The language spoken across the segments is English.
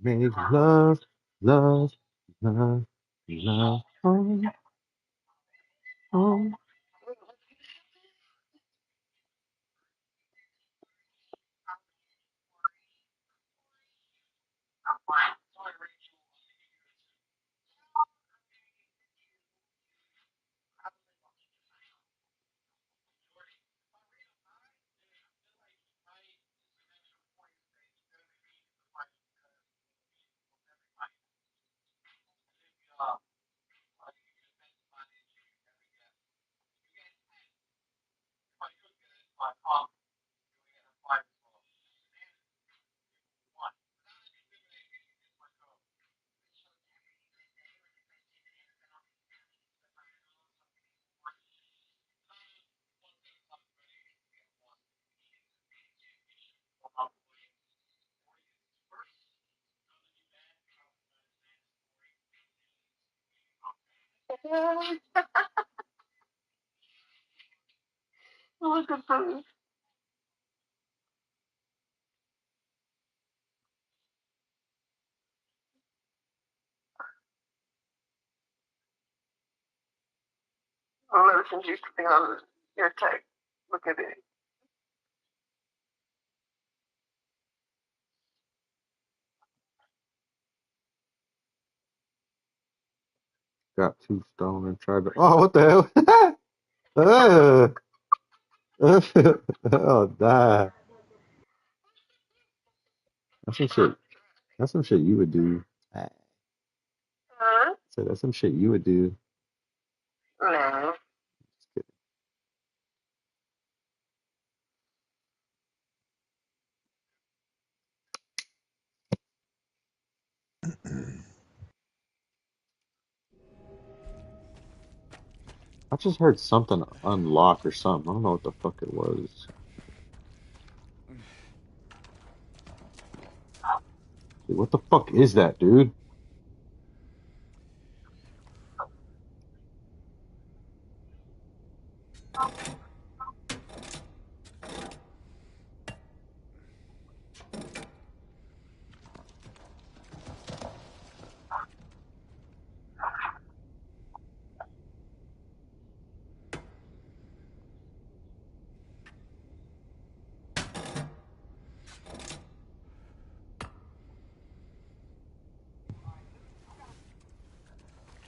Make love, love, love, love. Oh, oh. Look at this. I'll never send you something on your text. Look at it. Got too stoned and tried to. Oh, what the hell? Oh, die. That's some shit. That's some shit you would do. Huh? So that's some shit you would do. No. I just heard something unlock or something. I don't know what the fuck it was. Dude, what the fuck is that, dude?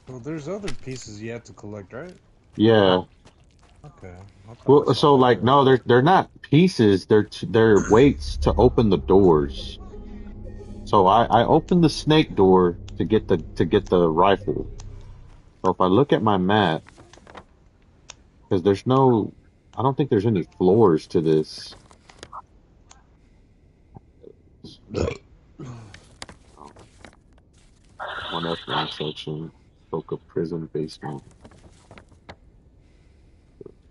Well, there's other pieces you have to collect, right? Yeah. Okay. I thought I Well, saw so that like no, earlier. they're not pieces. They're weights to open the doors. So I opened the snake door to get the rifle. So if I look at my map, because there's no, I don't think there's any floors to this. Oh, one F1 section, Boca prison basement,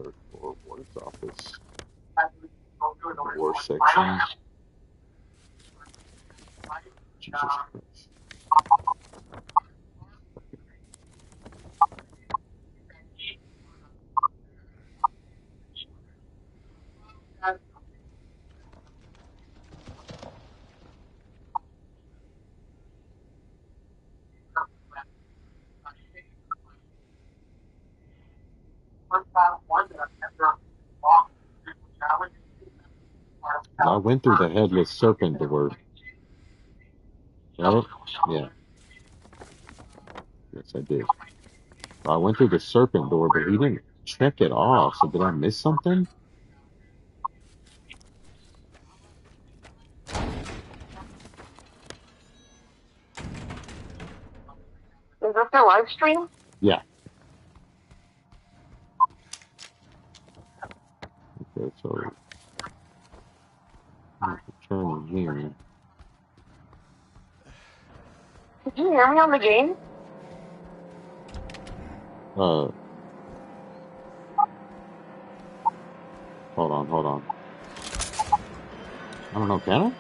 third floor, warden's office, war section. Jesus Christ. I went through the headless serpent door, right? Yeah, yes, I did. I went through the serpent door, but he didn't check it off. So did I miss something? Is this their live stream? Yeah. Okay, so I have to turn in here. Did you hear me on the game? Uh, hold on. I don't know, can I?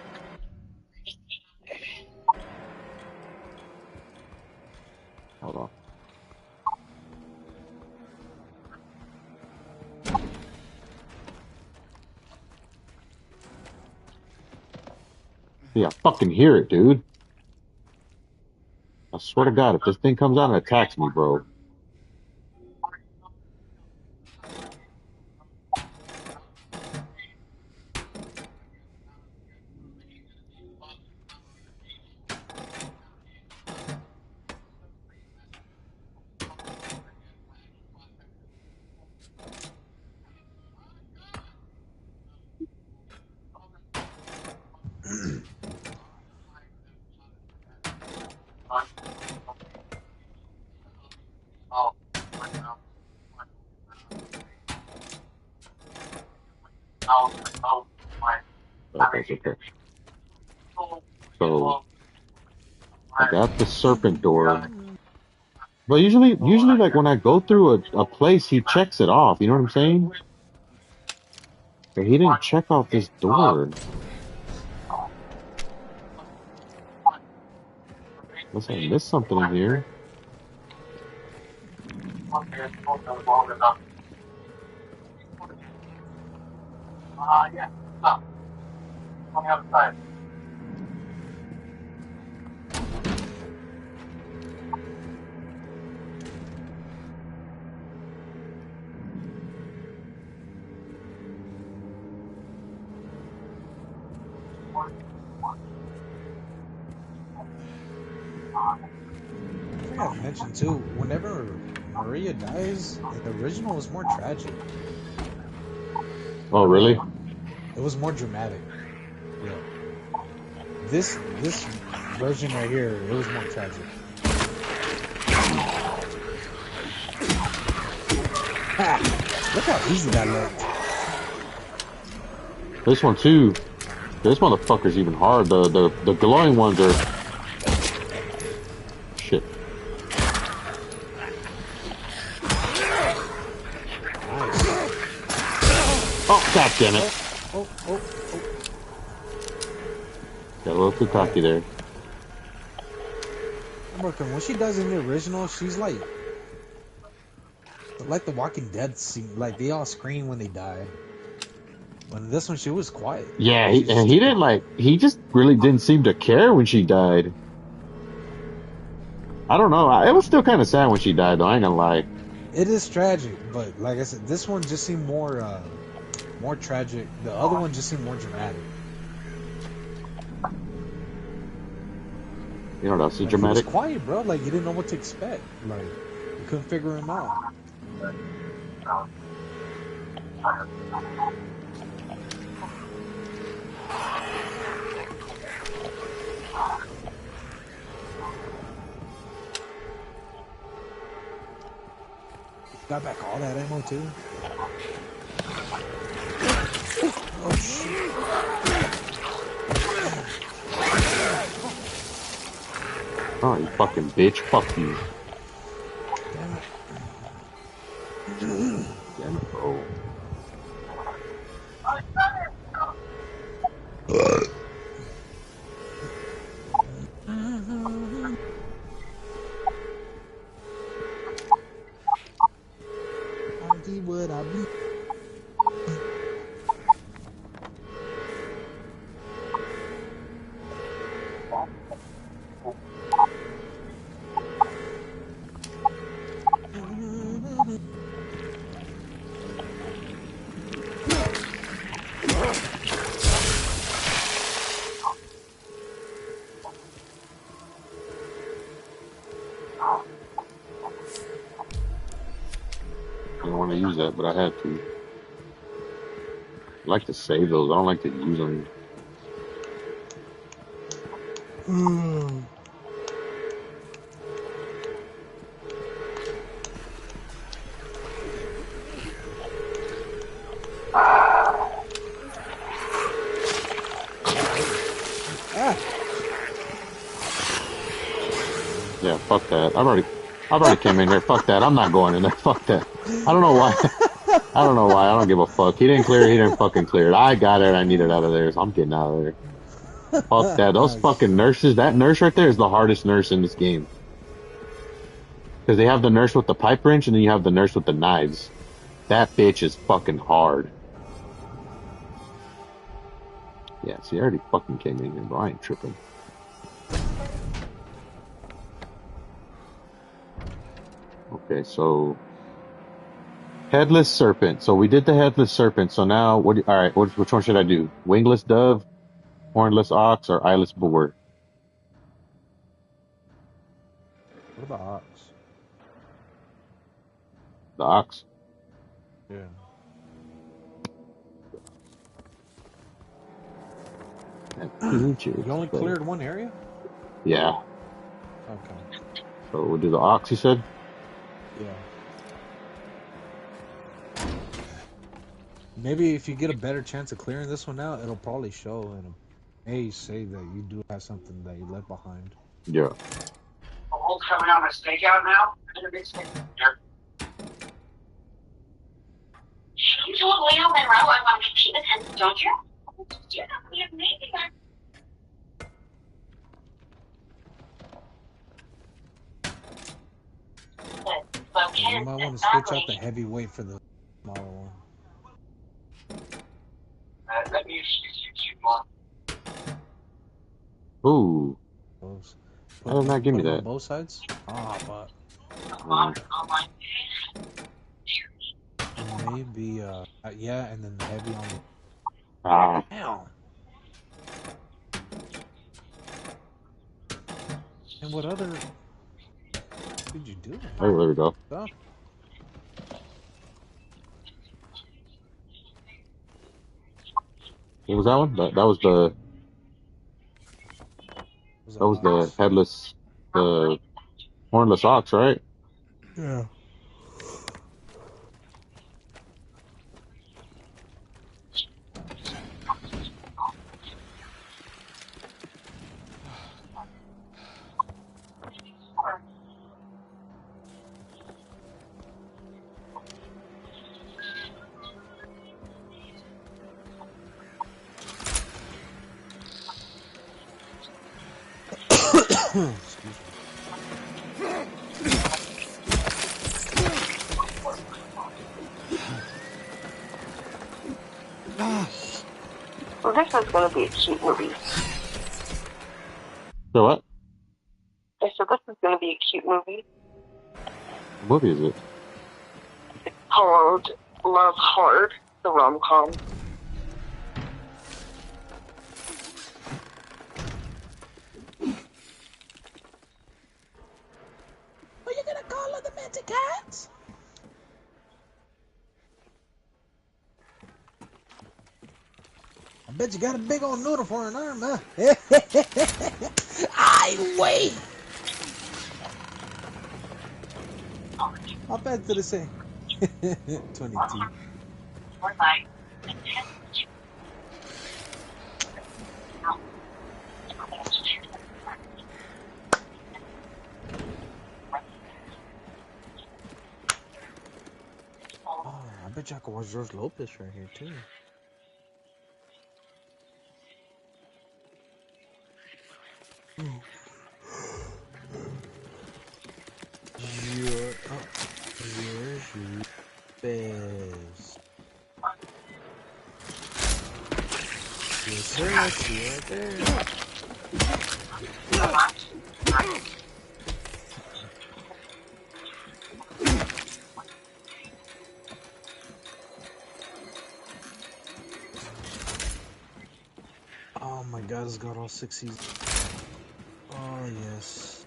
Hold on. Yeah, I fucking hear it, dude. I swear to God, if this thing comes out and attacks me, bro. Okay, okay. So I got the serpent door. But usually, like when I go through a place, he checks it off. You know what I'm saying? But he didn't check off this door. Unless I missed something in here. I forgot to mention too, whenever Maria dies, in the original was more tragic. Oh, really? It was more dramatic. Yeah. This version right here, it was more tragic. Ha! Look how easy that looked. This one too. This motherfucker's even hard. The glowing ones are shit. Nice. Oh, god damn it! Oh. Got a little too cocky there. Look, when she does in the original, she's like the Walking Dead scene. Like they all scream when they die. But in this one, she was quiet. Yeah, She's and he didn't like. He just really didn't seem to care when she died. I don't know. It was still kind of sad when she died, though. I ain't gonna lie. It is tragic, but like I said, this one just seemed more tragic. The other one just seemed more dramatic. You know what else is Like, dramatic? he was quiet, bro. Like you didn't know what to expect. Like you couldn't figure him out. Got back all that ammo too. Oh shit! Oh, you fucking bitch! Fuck you! Damn it! Damn it, bro! Auntie, would I be? I don't want to use that, but I had to. I like to save those. I don't like to use them. Ah! Yeah, fuck that. I've already came in here. Fuck that. I'm not going in there. Fuck that. I don't know why. I don't know why. I don't give a fuck. He didn't clear it. He didn't fucking clear it. I got it. I need it out of there. So I'm getting out of there. Fuck that. Those fucking nurses. That nurse right there is the hardest nurse in this game. Because they have the nurse with the pipe wrench and then you have the nurse with the knives. That bitch is fucking hard. Yeah, see, I already fucking came in here, bro. I ain't tripping. Okay, so headless serpent. So we did the headless serpent. So now, all right, which one should I do? Wingless dove, hornless ox, or eyeless boar? What about ox? The ox. Yeah. And You peaches. only But cleared one area? yeah. Okay. So we'll do the ox, you said? Yeah. Maybe if you get a better chance of clearing this one out, it'll probably show and it may say that you do have something that you left behind. Yeah. Old coming on a stakeout now? A big steak. You told Leo Monroe I want to compete with him, don't you? Yeah, we have maybe that. Yeah, you might want to switch out the heavyweight for the smaller one. Let me excuse you more. Ooh. Those. Why did not give Put me them on that? both sides? Ah, but maybe, yeah, and then the heavy on the... Ah. Damn! And what other... did you do? Oh, there we go. Stuff? What was that one? That was the Was that was the ox? headless, the hornless ox, right? Yeah. Excuse me. Well, this one's going to be a cute movie. So what? I said this is going to be a cute movie. What movie is it? It's called Love Hard, the rom-com. Are you gonna call her the Menticats? I bet you got a big old noodle for an arm, huh? I wait! How bad did it say? 22. Oh, I bet you I could watch George Lopez right here, too. George Lopez. Yes, sir, I see you right there. Oh my god, it's got all 6 seasons. Oh, yes.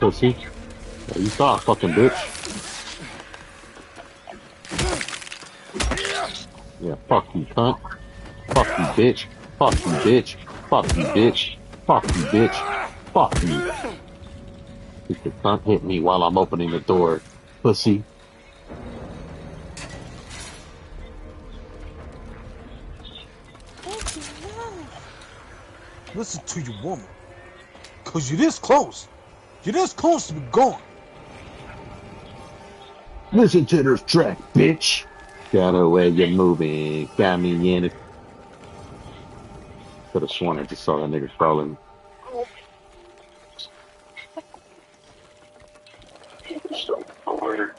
So see? Yeah, you saw, fucking bitch. Yeah, fuck you, cunt. Fuck you, bitch. Fuck you, bitch. Fuck you, bitch. Fuck you, bitch. Fuck you. You can't hit me while I'm opening the door, pussy. Listen to your woman. Cause you're this close. You're this close to be gone. Listen to this track, bitch. Got the way you're moving. Got me in it. Could have sworn I just saw that nigga crawling. So hard.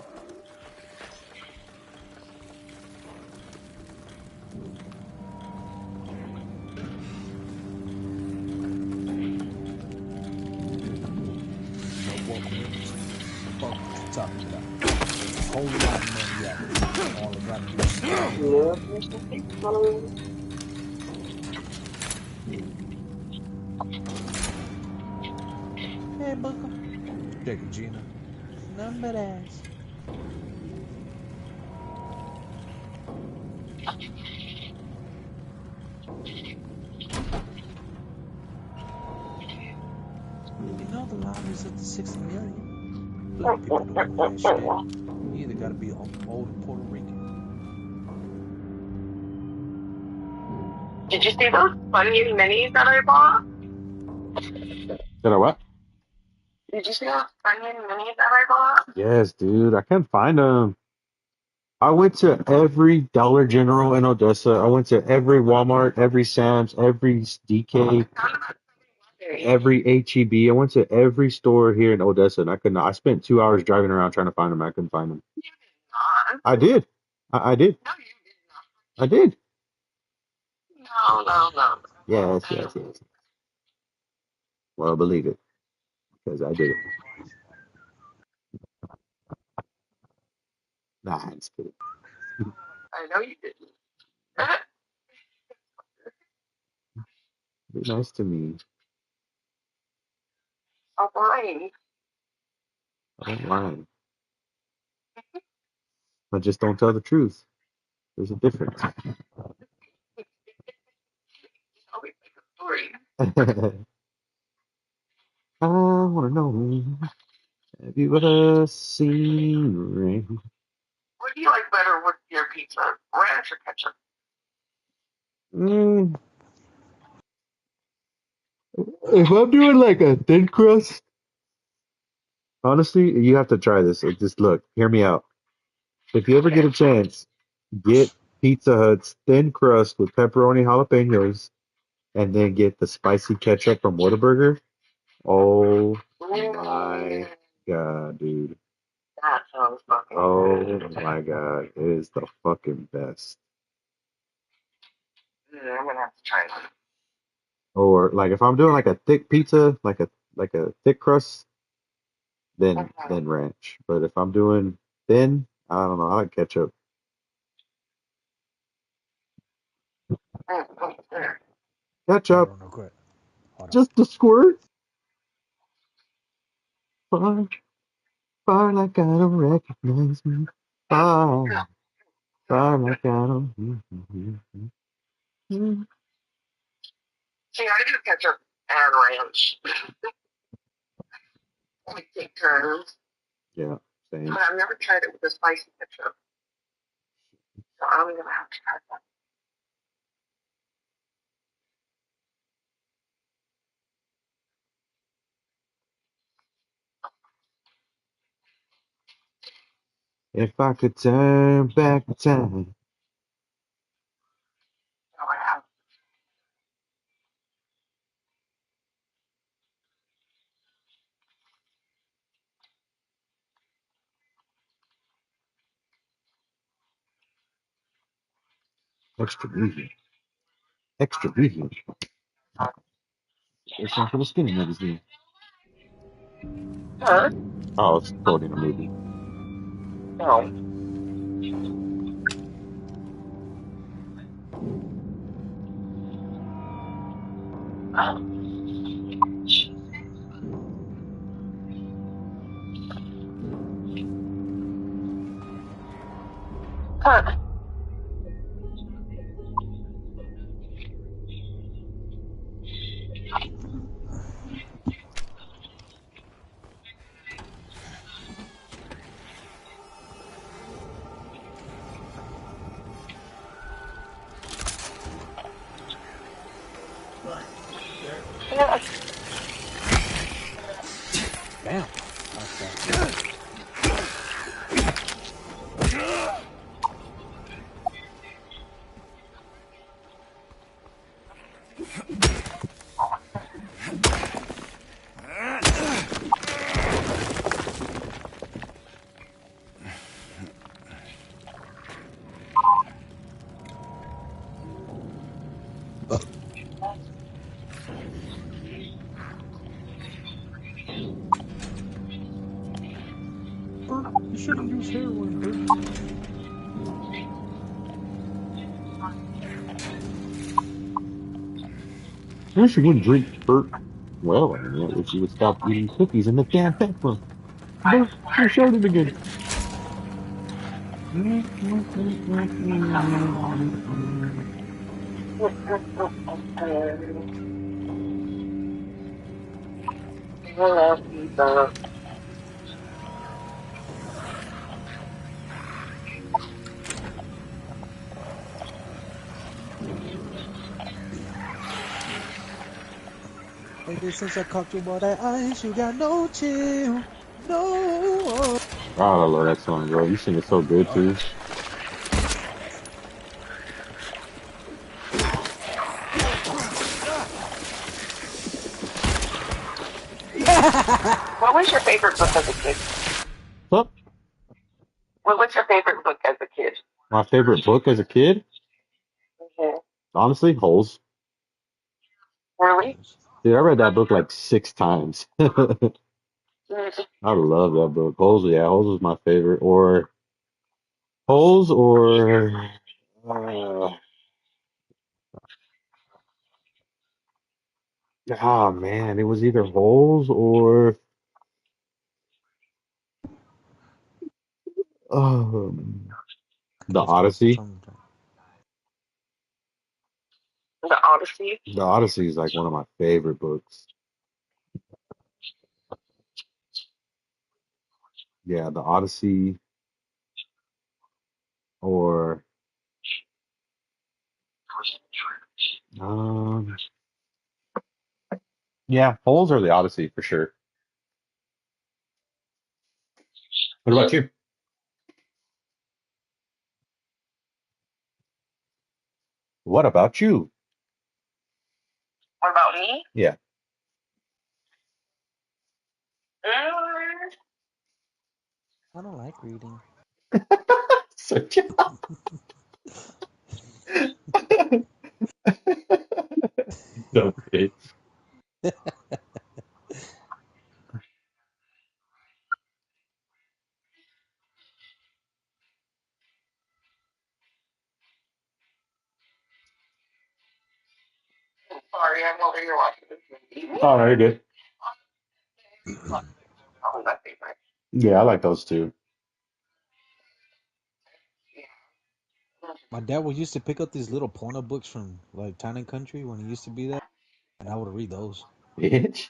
No walking in. Fuck what you talking about. A whole lot of money out there. All I gotta do is Yeah, there's some people following. Hey, Booker. Jacob Gina. Nothing but ass. You know the lottery's up to 60 million. Black people don't win shit. You either gotta be old Puerto Rican. Did you see those funny minis that I bought? Did I what? Did you see those funny minis that I bought? Yes, dude. I can't find them. I went to every Dollar General in Odessa. I went to every Walmart, every Sam's, every DK, every HEB. I went to every store here in Odessa, and I couldn't. I spent 2 hours driving around trying to find them. I couldn't find them. I did. I did. No, you did I did. not. No. Yes, yes, yes. Well, believe it, because I did it. Nah, I'm just kidding. I know you didn't. Be nice to me. I'm lying. I don't lie. But just don't tell the truth. There's a difference. Always make a story. I want to know, have you ever seen rain? What do you like better with your pizza? Ranch or ketchup? Mm, if I'm doing like a thin crust, honestly, you have to try this. Just look, hear me out. If you ever get a chance, get Pizza Hut's thin crust with pepperoni jalapenos, and then get the spicy ketchup from Whataburger. Oh my God, dude. That sounds fucking Oh good. my God. It is the fucking best. I'm gonna have to try that. Or like if I'm doing like a thick pizza, like a thick crust, then ranch. But if I'm doing thin, I don't know, I like ketchup. Hold Ketchup, on real quick. Hold on. just a squirt. Far, far like I don't recognize me. Far, far like I don't. See, I do ketchup and ranch. I take turns. Yeah, same. But I've never tried it with the spicy ketchup. So I'm gonna have to try that. If I could turn back time. So I have. Extra medium. Extra medium. It's not for the skinny magazine. Huh? Oh, it's quoting a movie. No. Huh. Damn. That's fast. Bert, you shouldn't use heroin, Bert. I wish you wouldn't drink, Bert. Well, I mean, I wish you would stop eating cookies in the damn bathroom. Bert, you showed it again. Baby, since I caught you by that ice, you got no chill. No. God, I love that song, bro. You sing it so good too. What was your favorite book as a kid? What? What was your favorite book as a kid? My favorite book as a kid? Mhm. Honestly, Holes. Really? Dude, I read that book like 6 times. I Mhm. love that book. Holes, yeah, Holes was my favorite. Or Holes or oh man, it was either Holes or um, I The knew start with Odyssey. something. The Odyssey. The Odyssey is like one of my favorite books. Yeah, The Odyssey or um, yeah, Holes or The Odyssey for sure. What about you? What about you? What about me? Yeah. Mm, I don't like reading. So, okay. sorry, I'm over here watching this movie. Oh, very good. Probably my favorite. Yeah, I like those too. My dad would used to pick up these little porno books from like Town and Country when he used to be there, and I would read those. Bitch.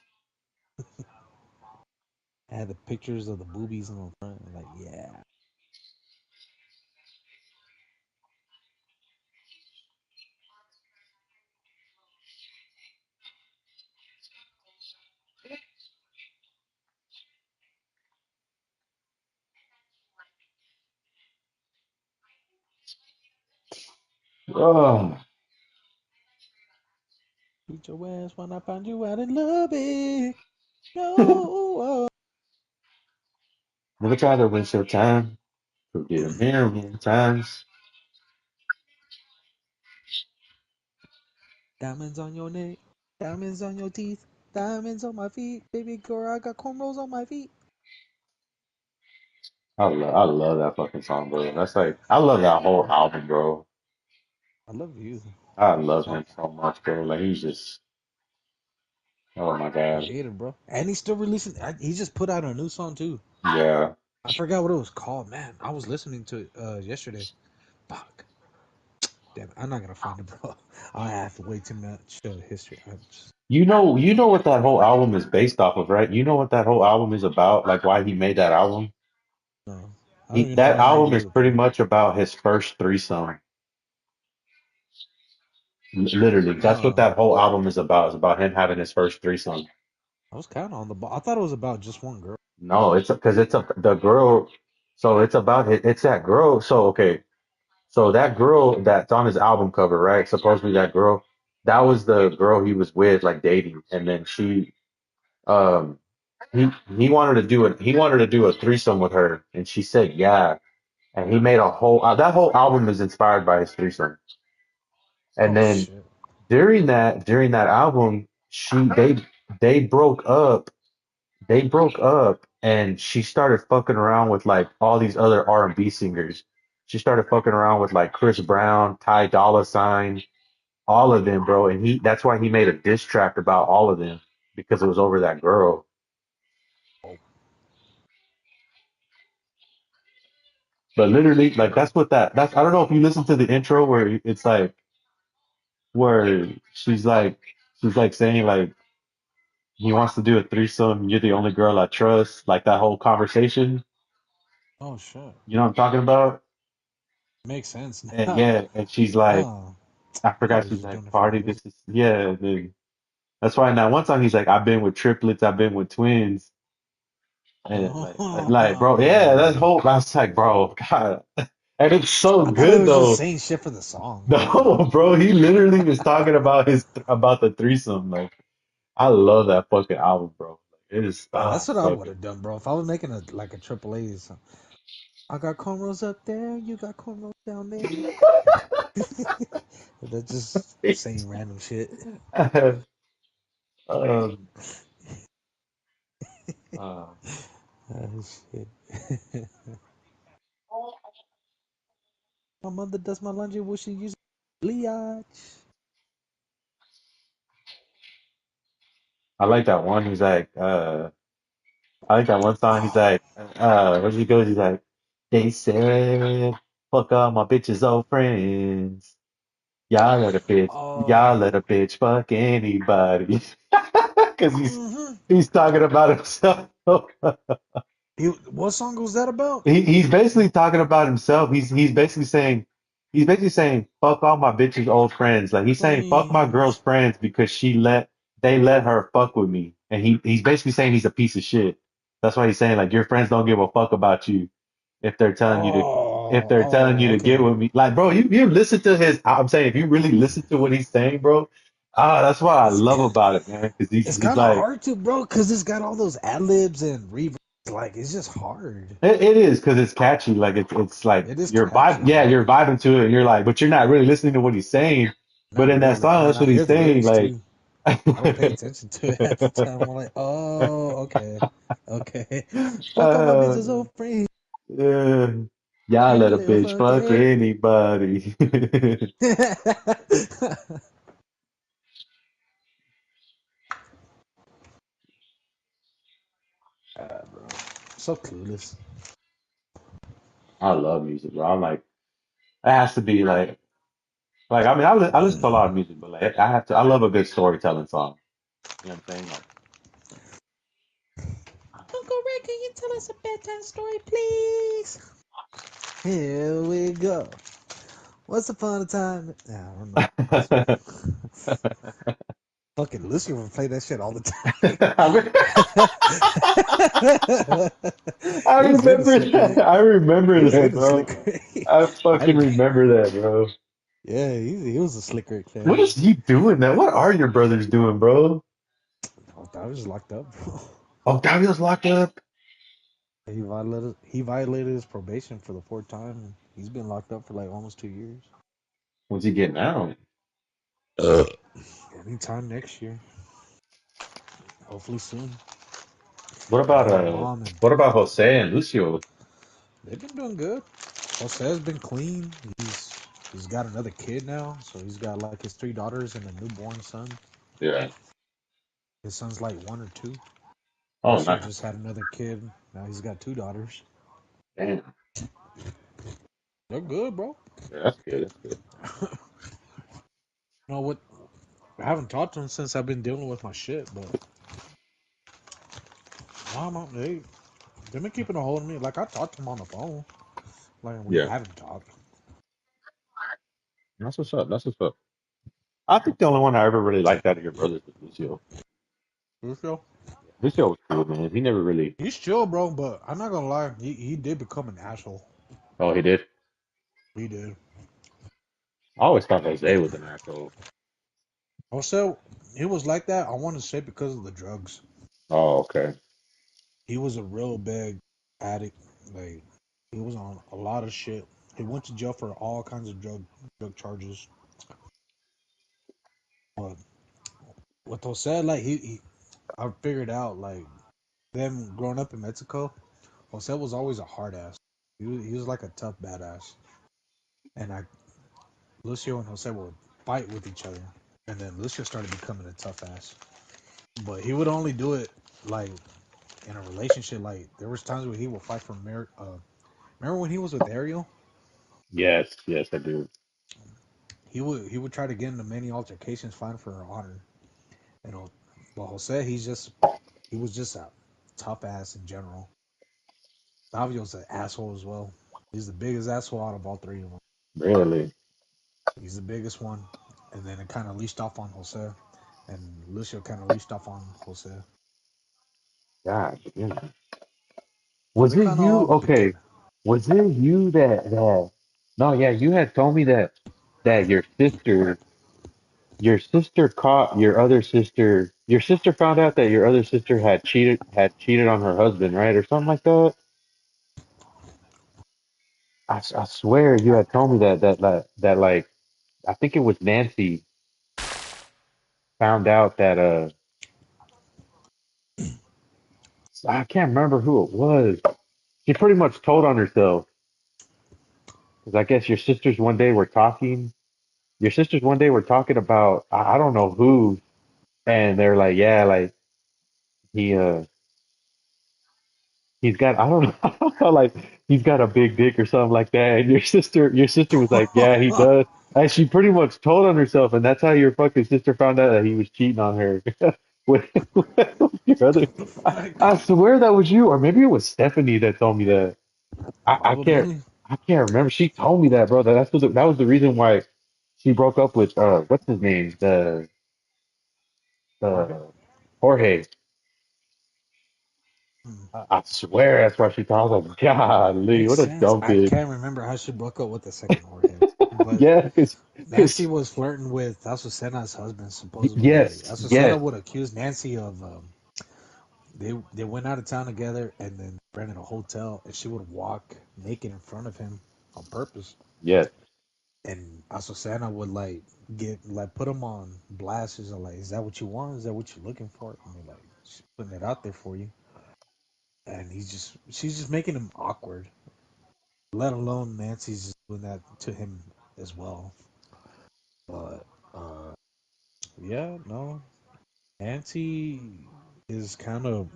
I had the pictures of the boobies on the front. Like, yeah. Oh, Beat your ass when I found you out in Lubbock. No. never try to waste your time. Forget a million times. Diamonds on your neck, diamonds on your teeth, diamonds on my feet. Baby girl, I got cornrows on my feet. I love that fucking song, bro. That's like, I love that whole album, bro. I love you. I love Song him so much, bro. Like, he's just, oh my God. creative, bro. And he's still releasing. He just put out a new song too. Yeah. I forgot what it was called. Man, I was listening to it yesterday. Fuck. Damn it, I'm not gonna find it, bro. I have to wait too much history. You know what that whole album is based off of, right? You know what that whole album is about, like why he made that album? No, I don't even know That what it made album you is do with pretty that. much about his first threesome. Literally, that's what Oh, that whole album is about. It's about him having his first threesome. I was kind of on the ball. I thought it was about just one girl. No, it's because it's a the girl. So it's about it. It's that girl. So okay, so that girl that's on his album cover, right? Supposedly that girl, that was the girl he was with, like dating, and then um, he he wanted to do it. He wanted to do a threesome with her, and she said yeah, and he made a whole. That whole album is inspired by his threesome. And Oh then shit. during that album, they broke up. They broke up, and she started fucking around with like all these other R&B singers. She started fucking around with like Chris Brown, Ty Dolla Sign, all of them, bro. And that's why he made a diss track about all of them because it was over that girl. Oh, But literally, like that's I don't know if you listen to the intro where it's like where she's like saying like he wants to do a threesome. You're the only girl I trust. Like that whole conversation. oh shit. You know what I'm talking about? Makes sense And now. yeah, and she's like, Oh, I I thought forgot. he was She's just like, doing it for the party. This music. is yeah. That's why now one song he's like, I've been with triplets. I've been with twins. And like, bro, yeah, that Oh, whole. I was like, bro, God, and it's so I thought he good was just though. saying shit for the song. No, bro, he literally is talking about the threesome. Like, I love that fucking album, bro. It is That's what I so would have done, bro. If I was making a triple A song. I got cornrows up there, you got cornrows down there. That's just good. saying random shit. um, uh, Oh shit. My mother does my laundry washing using bleach. I like that one. I like that one song. He's like, where he goes? He's like, they said, fuck all my bitches, old friends. Y'all Oh. let a bitch fuck anybody. Because Mm-hmm. he's talking about himself. What song was that about? He's basically talking about himself. He's basically saying fuck all my bitches old friends. Like he's saying fuck my girl's Friends. friends because they let her fuck with me. And he's basically saying he's a piece of shit. That's why he's saying like your friends don't give a fuck about you if they're telling you to get Okay. with me. Like bro, you listen to his I'm saying if you really listen to what he's saying, bro, that's what I It's love about it, man. Because it's he's kind of like hard to, bro, because it's got all those ad libs and reverbs. Like it's just hard. it is because it's catchy. Like it's like It is you're vibe. Yeah, catchy. you're vibing to it. And you're like, but you're not really listening to what he's saying. But Not in that really. song, And then that's I what hear he's the saying. lyrics Like, too. I don't pay attention to it at the time. I'm like, oh, okay, okay. Fuck all my uh, bitches, old friends. yeah, y'all let a Little bitch fuck fuck it. anybody. Bro. So clueless. I love music, bro. I'm like, it has to be like I mean, I listen to a lot of music, but like I love a good storytelling song. You know what I'm saying? Like, Uncle Ray, can you tell us a bedtime story, please? Here we go. Once upon a time. Nah, I don't know. Fucking Lucifer play that shit all the time. I He was in the remember slick that. Rick. I He remember was that, in the bro. slick Rick. I I fucking remember that, bro. yeah, he was a slick Rick What fan. is he doing that? What are your brothers doing, bro? Oh, I was locked up, bro. Octavio's locked up. He violated his probation for the fourth time. And he's been locked up for like almost 2 years. When's he getting out? Anytime next year, hopefully soon. What Me about and my mom and what about Jose and Lucio? they've been doing good. Jose's been clean. He's got another kid now, so he's got like his three daughters and a newborn son. Yeah. His son's like 1 or 2. Oh, Lucio nice. just had another kid. Now he's got 2 daughters. Damn. They're good, bro. Yeah, that's good. That's good. You know what? I haven't talked to him since I've been dealing with my shit, but they've been keeping a hold of me. Like I talked to him on the phone. Like we Yeah. haven't talked. That's what's up. That's what's up. I think the only one I ever really liked out of your brothers was Lucio. Lucio? Lucio was cool, man. He never really. He's chill, bro, but I'm not gonna lie, he did become an asshole. Oh, he did. He did. I always thought Jose was an asshole. Also, he was like that, I want to say because of the drugs. Oh, okay. He was a real big addict. Like, he was on a lot of shit. He went to jail for all kinds of drug charges. But what Jose, like, I figured out, like, them growing up in Mexico, Jose was always a hard ass. He was like a tough badass. And Lucio and Jose would fight with each other. And then Lucio started becoming a tough ass. But he would only do it, like, in a relationship. Like, there was times where he would fight for remember when he was with Ariel? Yes, yes, I do. He would try to get into many altercations, fighting for her honor. You know, but Jose, he was just a tough ass in general. Savio's an asshole as well. He's the biggest asshole out of all three of them. Really. He's the biggest one, and then it kind of leashed off on Jose, and Lucio kind of leashed off on Jose. God, yeah. So Was they it kind of you? all Okay. became. Was it you that? No, yeah, you had told me that your sister caught your other sister. Your sister found out that your other sister had cheated on her husband, right, or something like that. I swear you had told me that like I think it was Nancy found out that I can't remember who it was. She pretty much told on herself because I guess Your sisters one day were talking about I don't know who, and they're like, yeah, like he he's got I don't know, I don't know, like he's got a big dick or something like that. And your sister was like, yeah, he does. And she pretty much told on herself, and that's how your fucking sister found out that he was cheating on her with, with your other. The fuck? I swear that was you, or maybe it was Stephanie that told me that. I can't Probably. I can't remember. She told me that, bro. That was the reason why she broke up with what's his name, Jorge? the Jorge. Hmm. I swear that's why she thought. I was like, golly, Makes what a sense. dumb I kid. can't remember how she broke up with the second Jorge, but Yeah, Nancy because was flirting with Azucena's husband. Supposedly, like yes, Azucena yes, would accuse Nancy of they went out of town together and then rented a hotel, and she would walk naked in front of him on purpose. yes, And Azucena would like get like put him on blast. She's like, "Is that what you want? Is that what you're looking for?" I mean, like she's putting it out there for you, and she's just making him awkward. Let alone Nancy's just doing that to him as well. But yeah, no, Nancy is kind of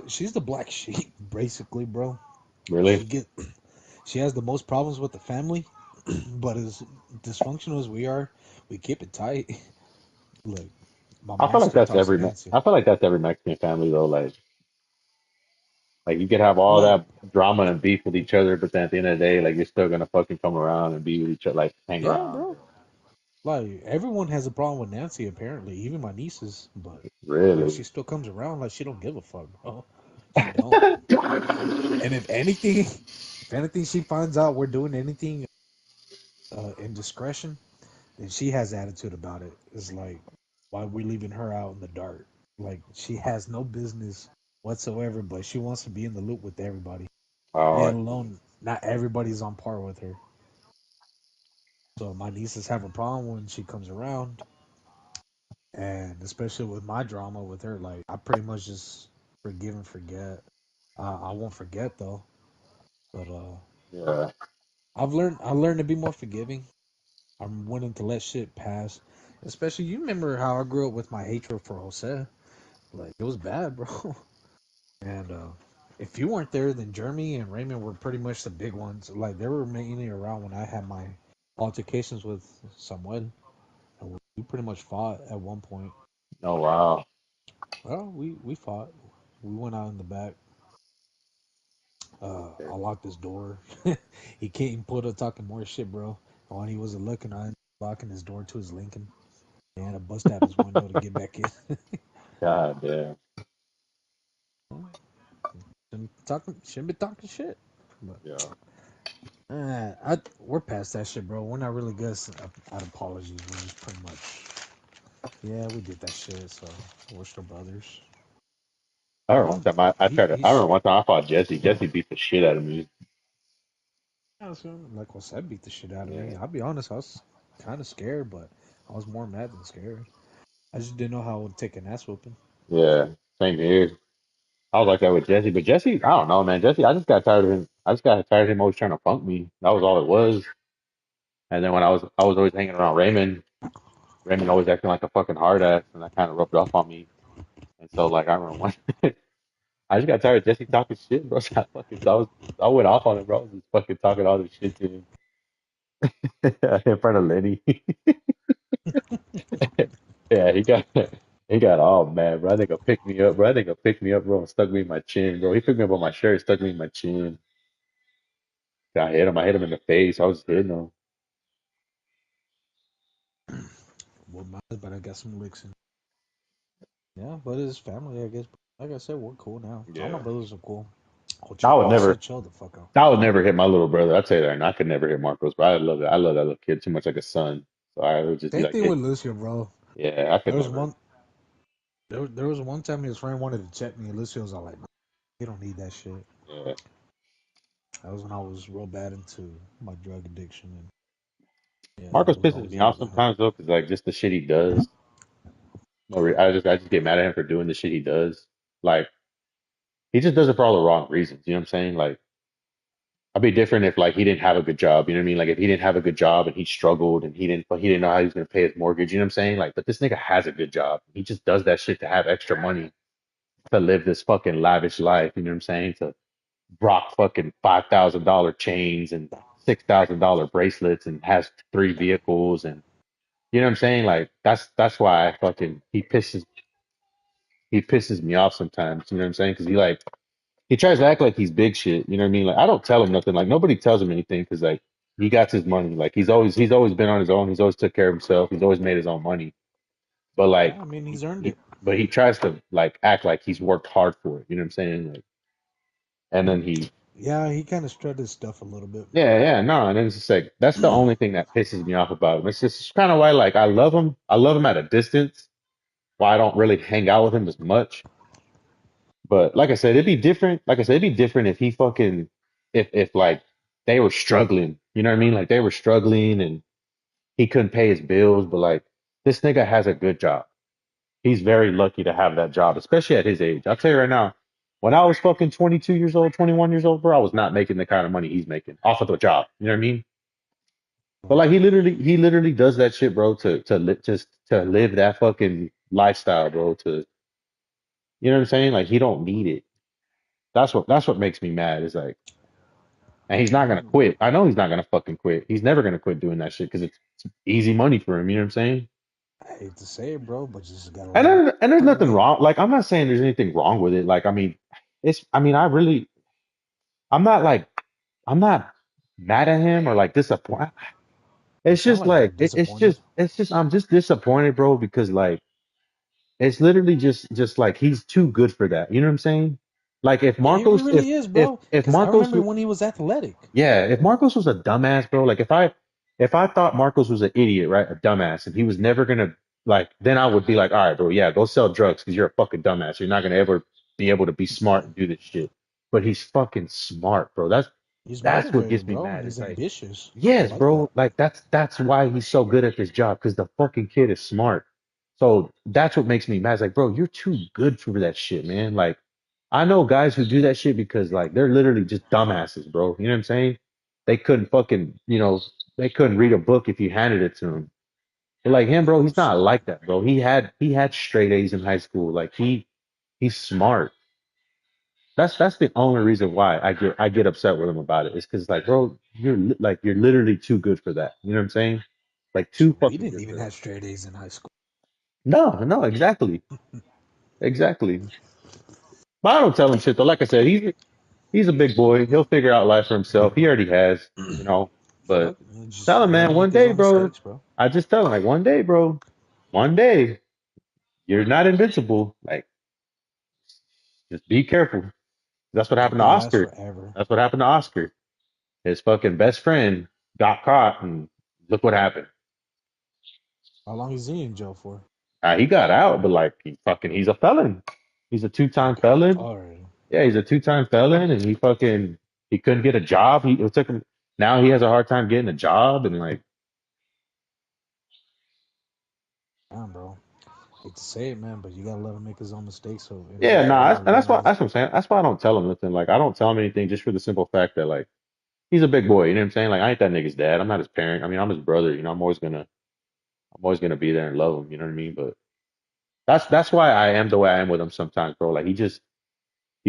she's the black sheep basically, bro. really. She get she has the most problems with the family, but as dysfunctional as we are, we keep it tight. Look, my I mom feel like still that's talks to every. Nancy. I feel like that's every Mexican family though. Like you could have all Like, that drama and beef with each other, but then at the end of the day, like you're still gonna fucking come around and be with each other, like hang yeah, around. bro. Like everyone has a problem with Nancy apparently, even my nieces. But like Really. she still comes around. Like she don't give a fuck, bro. She don't. And if anything, she finds out we're doing anything indiscretion, then she has attitude about it. It's like, why are we leaving her out in the dark? Like she has no business whatsoever, but she wants to be in the loop with everybody. Oh, Yet I see. alone, not everybody's on par with her. So my nieces have a problem when she comes around, and especially with my drama with her, like I pretty much just forgive and forget. I won't forget though, but Yeah. I learned to be more forgiving. I'm willing to let shit pass. Especially you remember how I grew up with my hatred for Jose. Like it was bad, bro. And if you weren't there, then Jeremy and Raymond were pretty much the big ones. Like they were mainly around when I had my altercations with Samuel, and we pretty much fought at one point. Oh wow. Well, we fought. We went out in the back. I Okay. locked his door. He came, put up talking more shit, bro. And when he wasn't looking, I locking his door to his Lincoln. They had to bust out his window to get back in. God damn. Shouldn't be talking shit. But Yeah. we're past that shit, bro. We're not really good at apologies. We're just pretty much, yeah, we did that shit. So we're still brothers. I I remember one don't. time I He's remember one time I fought Jesse. Jesse beat the shit out of me. like I said, beat the shit out of me. Yeah. I'll be honest, I was kind of scared, but I was more mad than scared. I just didn't know how I would take an ass whooping. Yeah. Same here. I was like that with Jesse, but Jesse, I don't know, man. Jesse, I just got tired of him. I just got tired of him always trying to punk me. That was all it was. And then when I was always hanging around Raymond, Raymond always acting like a fucking hard ass, and that kind of rubbed off on me. And so like I remember one, I just got tired of Jesse talking shit, bro. So I went off on him, bro. I was just fucking talking all this shit to him in front of Lenny. Yeah, he got all mad, bro. I think he'll pick me up, bro. I think he'll pick me up, bro, and stuck me in my chin, bro. He picked me up on my shirt, stuck me in my chin. I hit him. I hit him in the face. I was hitting him. Well, but I got some licks in. Yeah, but it's family, I guess. Like I said, we're cool now. All my Yeah. brothers are cool. I would Also, never, chill the fuck out. I would never hit my little brother. I'd say that, and I could never hit Marcos, but I love it. I love that little kid too much like a son. So I would just be Same like, thing hey, with Lucio, bro. yeah, I could There was never. one. There was one time his friend wanted to check me, and Lucio was all like, "You don't need that shit." Yeah. That was when I was real bad into my drug addiction, and yeah, Marcos it was pisses always me there off with him. sometimes though, because like just the shit he does. No, I just get mad at him for doing the shit he does. Like he just does it for all the wrong reasons. You know what I'm saying? Like I'd be different if like he didn't have a good job. You know what I mean? Like if he didn't have a good job and he struggled and he didn't know how he was gonna pay his mortgage. You know what I'm saying? Like, but this nigga has a good job. He just does that shit to have extra money to live this fucking lavish life. You know what I'm saying? To rock fucking $5,000 chains and $6,000 bracelets and has 3 vehicles and you know what I'm saying? Like that's why I fucking he pisses me off sometimes. You know what I'm saying? Because he tries to act like he's big shit. You know what I mean? Like I don't tell him nothing. Like nobody tells him anything because like he got his money. Like he's always been on his own. He's always took care of himself. He's always made his own money. But like Yeah, I mean, he, he's earned he it. but he tries to like act like he's worked hard for it. You know what I'm saying? Like and then he Yeah, he kind of strutted his stuff a little bit. yeah yeah no and then it's just like that's the only thing that pisses me off about him. It's just kind of why like I love him. I love him at a distance. Why I don't really hang out with him as much. But like I said, it'd be different. Like I said, it'd be different if he fucking if like they were struggling. You know what I mean? Like they were struggling and he couldn't pay his bills, but like this nigga has a good job. He's very lucky to have that job, especially at his age. I'll tell you right now, when I was fucking 22 years old, 21 years old, bro, I was not making the kind of money he's making off of the job. You know what I mean? But like he literally does that shit, bro, just to live that fucking lifestyle, bro. To you know what I'm saying? Like he don't need it. That's what makes me mad. Is like, and he's not gonna Mm, quit. I know he's not gonna fucking quit. He's never gonna quit doing that shit because it's easy money for him. You know what I'm saying? I hate to say it, bro, but you just gotta And let him there's do nothing him. wrong. Like I'm not saying there's anything wrong with it. Like I mean, I'm not like I'm not mad at him or like disappointed. You It's sound just like you're like disappointed. it's just I'm just disappointed, bro, because like it's literally just like he's too good for that. You know what I'm saying? Like if Yeah, he Marcos really is, if bro. if Because I Marcos remember when he was athletic. Yeah, if Marcos was a dumbass, bro, like if I thought Marcos was an idiot, right, a dumbass, and he was never gonna like, then I would be like, all right, bro, yeah, go sell drugs because you're a fucking dumbass. You're not gonna ever be able to be smart and do this shit. But he's fucking smart, bro. That's He's that's what motivated, gets me bro, and mad. he's It's like, ambitious. I yes, like bro, that. like that's why he's so good at this job because the fucking kid is smart. So that's what makes me mad. It's like, bro, you're too good for that shit, man. Like, I know guys who do that shit because like they're literally just dumbasses, bro. You know what I'm saying? They couldn't fucking, they couldn't read a book if you handed it to them. But like him, bro, he's not like that, bro. He had straight A's in high school. Like he's smart. That's the only reason why I get upset with him about it. It's because like, bro, you're literally too good for that. You know what I'm saying? Like too Shoot, he fucking didn't good for even that. have straight A's in high school. No, no, exactly, exactly. But I don't tell him shit though. Like I said, he's a big boy. He'll figure out life for himself. He already has. Fuck, But just tell him, let man, him one make his day, own bro. mistakes, bro. I just tell him like one day, bro, one day you're not invincible. Like just be careful. That's what It happened to could last Oscar. forever. That's what happened to Oscar. His fucking best friend got caught, and look what happened. How long is he in jail for? He got out, but like he's a felon. He's a two-time Okay. felon. Alright. Yeah, he's a two-time felon, and he couldn't get a job. It took him. Now he has a hard time getting a job, and like Damn, bro. Hate to say it, man, but you gotta let him make his own mistakes. So in yeah, order for him nah, to and learn his, that's what I'm saying. That's why I don't tell him nothing. Like I don't tell him anything just for the simple fact that like he's a big boy. You know what I'm saying? Like I ain't that nigga's dad. I'm not his parent. I mean, I'm his brother. You know, I'm always gonna be there and love him. You know what I mean? But that's why I am the way I am with him sometimes, bro. Like he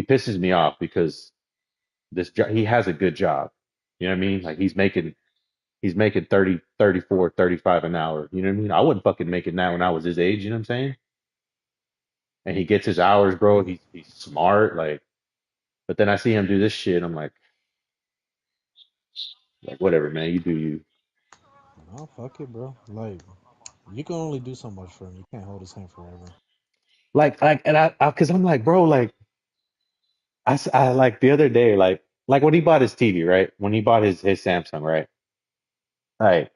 pisses me off because he has a good job. You know what I mean? Like he's making 30, 34, 35 an hour. You know what I mean? I wouldn't fucking make it now when I was his age. You know what I'm saying? And he gets his hours, bro. He's smart. But then I see him do this shit. I'm like whatever, man. You do you. no, fuck it, bro. Like, you can only do so much for him. You can't hold his hand forever. And cause I'm like, bro, like I like the other day, like when he bought his TV, right? When he bought his Samsung, right? Like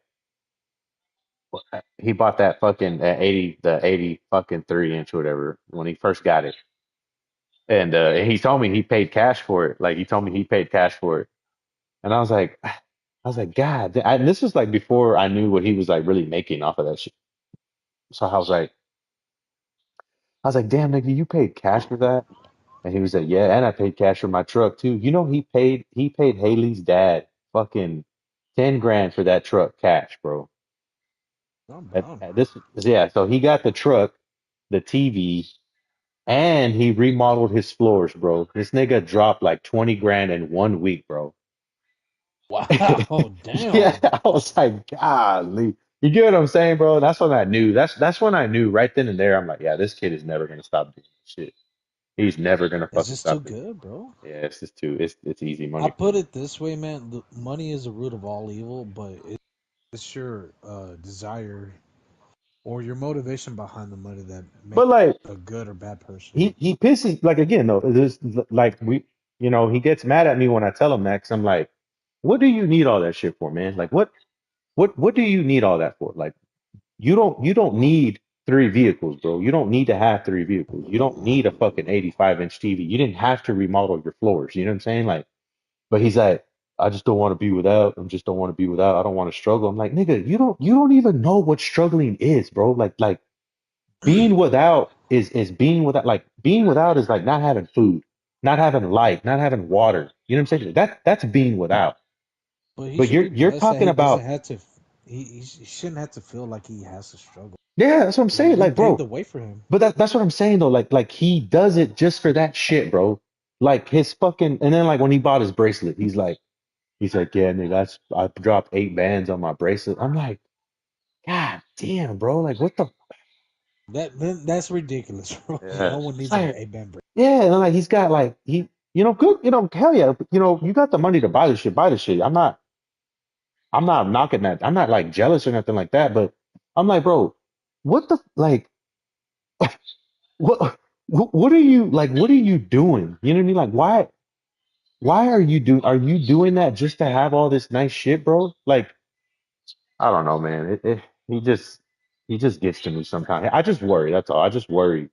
he bought that fucking 80, the 80 fucking 3 inch or whatever when he first got it. And he told me he paid cash for it. Like he told me he paid cash for it. And I was like, God, and this was like before I knew what he was like really making off of that shit. So I was like, damn, nigga, you paid cash for that? And he was like, yeah, and I paid cash for my truck too. You know, he paid Haley's dad fucking 10 grand for that truck cash, bro. I'm down. Yeah, so he got the truck, the TV, and he remodeled his floors, bro. This nigga dropped like 20 grand in 1 week, bro. Wow, Yeah, damn. I was like, golly. You get what I'm saying, bro? That's when I knew. That's when I knew right then and there. I'm like, yeah, this kid is never gonna stop doing this shit. He's never gonna It's fucking just too stop doing good, bro. it. Yeah, it's just too. It's easy I money for put him. it this way, man. The money is the root of all evil, but it's your desire or your motivation behind the money that But makes like, a good or bad person. he pisses like again though. This like he gets mad at me when I tell him that. 'Cause I'm like, what do you need all that shit for, man? Like, what do you need all that for? Like, you don't need three vehicles, bro. You don't need to have three vehicles. You don't need a fucking 85-inch TV. You didn't have to remodel your floors. You know what I'm saying? Like, but he's like, I just don't want to be without. I just don't want to be without. I don't want to struggle. I'm like, nigga, you don't even know what struggling is, bro. Like being without is being without. Like being without is like not having food, not having light, not having water. You know what I'm saying? That's being without. But he But should you're be you're blessed that talking he doesn't about, have to. He shouldn't have to feel like he has to struggle. yeah, that's what I'm saying. We Like, paved bro, the way for him. but that's what I'm saying though. Like he does it just for that shit, bro. Like his fucking, and then like when he bought his bracelet, he's like, yeah, nigga, I dropped 8 bands on my bracelet. I'm like, God damn, bro. Like what the, That's ridiculous, bro. yeah. No one It's needs a like, A-band break. yeah, and then like he's got like good, hell yeah, you got the money to buy the shit. I'm not knocking that. I'm not like jealous or nothing like that, but I'm like, bro, what the like what what are you like what are you doing? You know what I mean? Like why are you doing that just to have all this nice shit, bro? Like, I don't know, man. He just he just gets to me sometimes. I just worry, that's all. I just worry.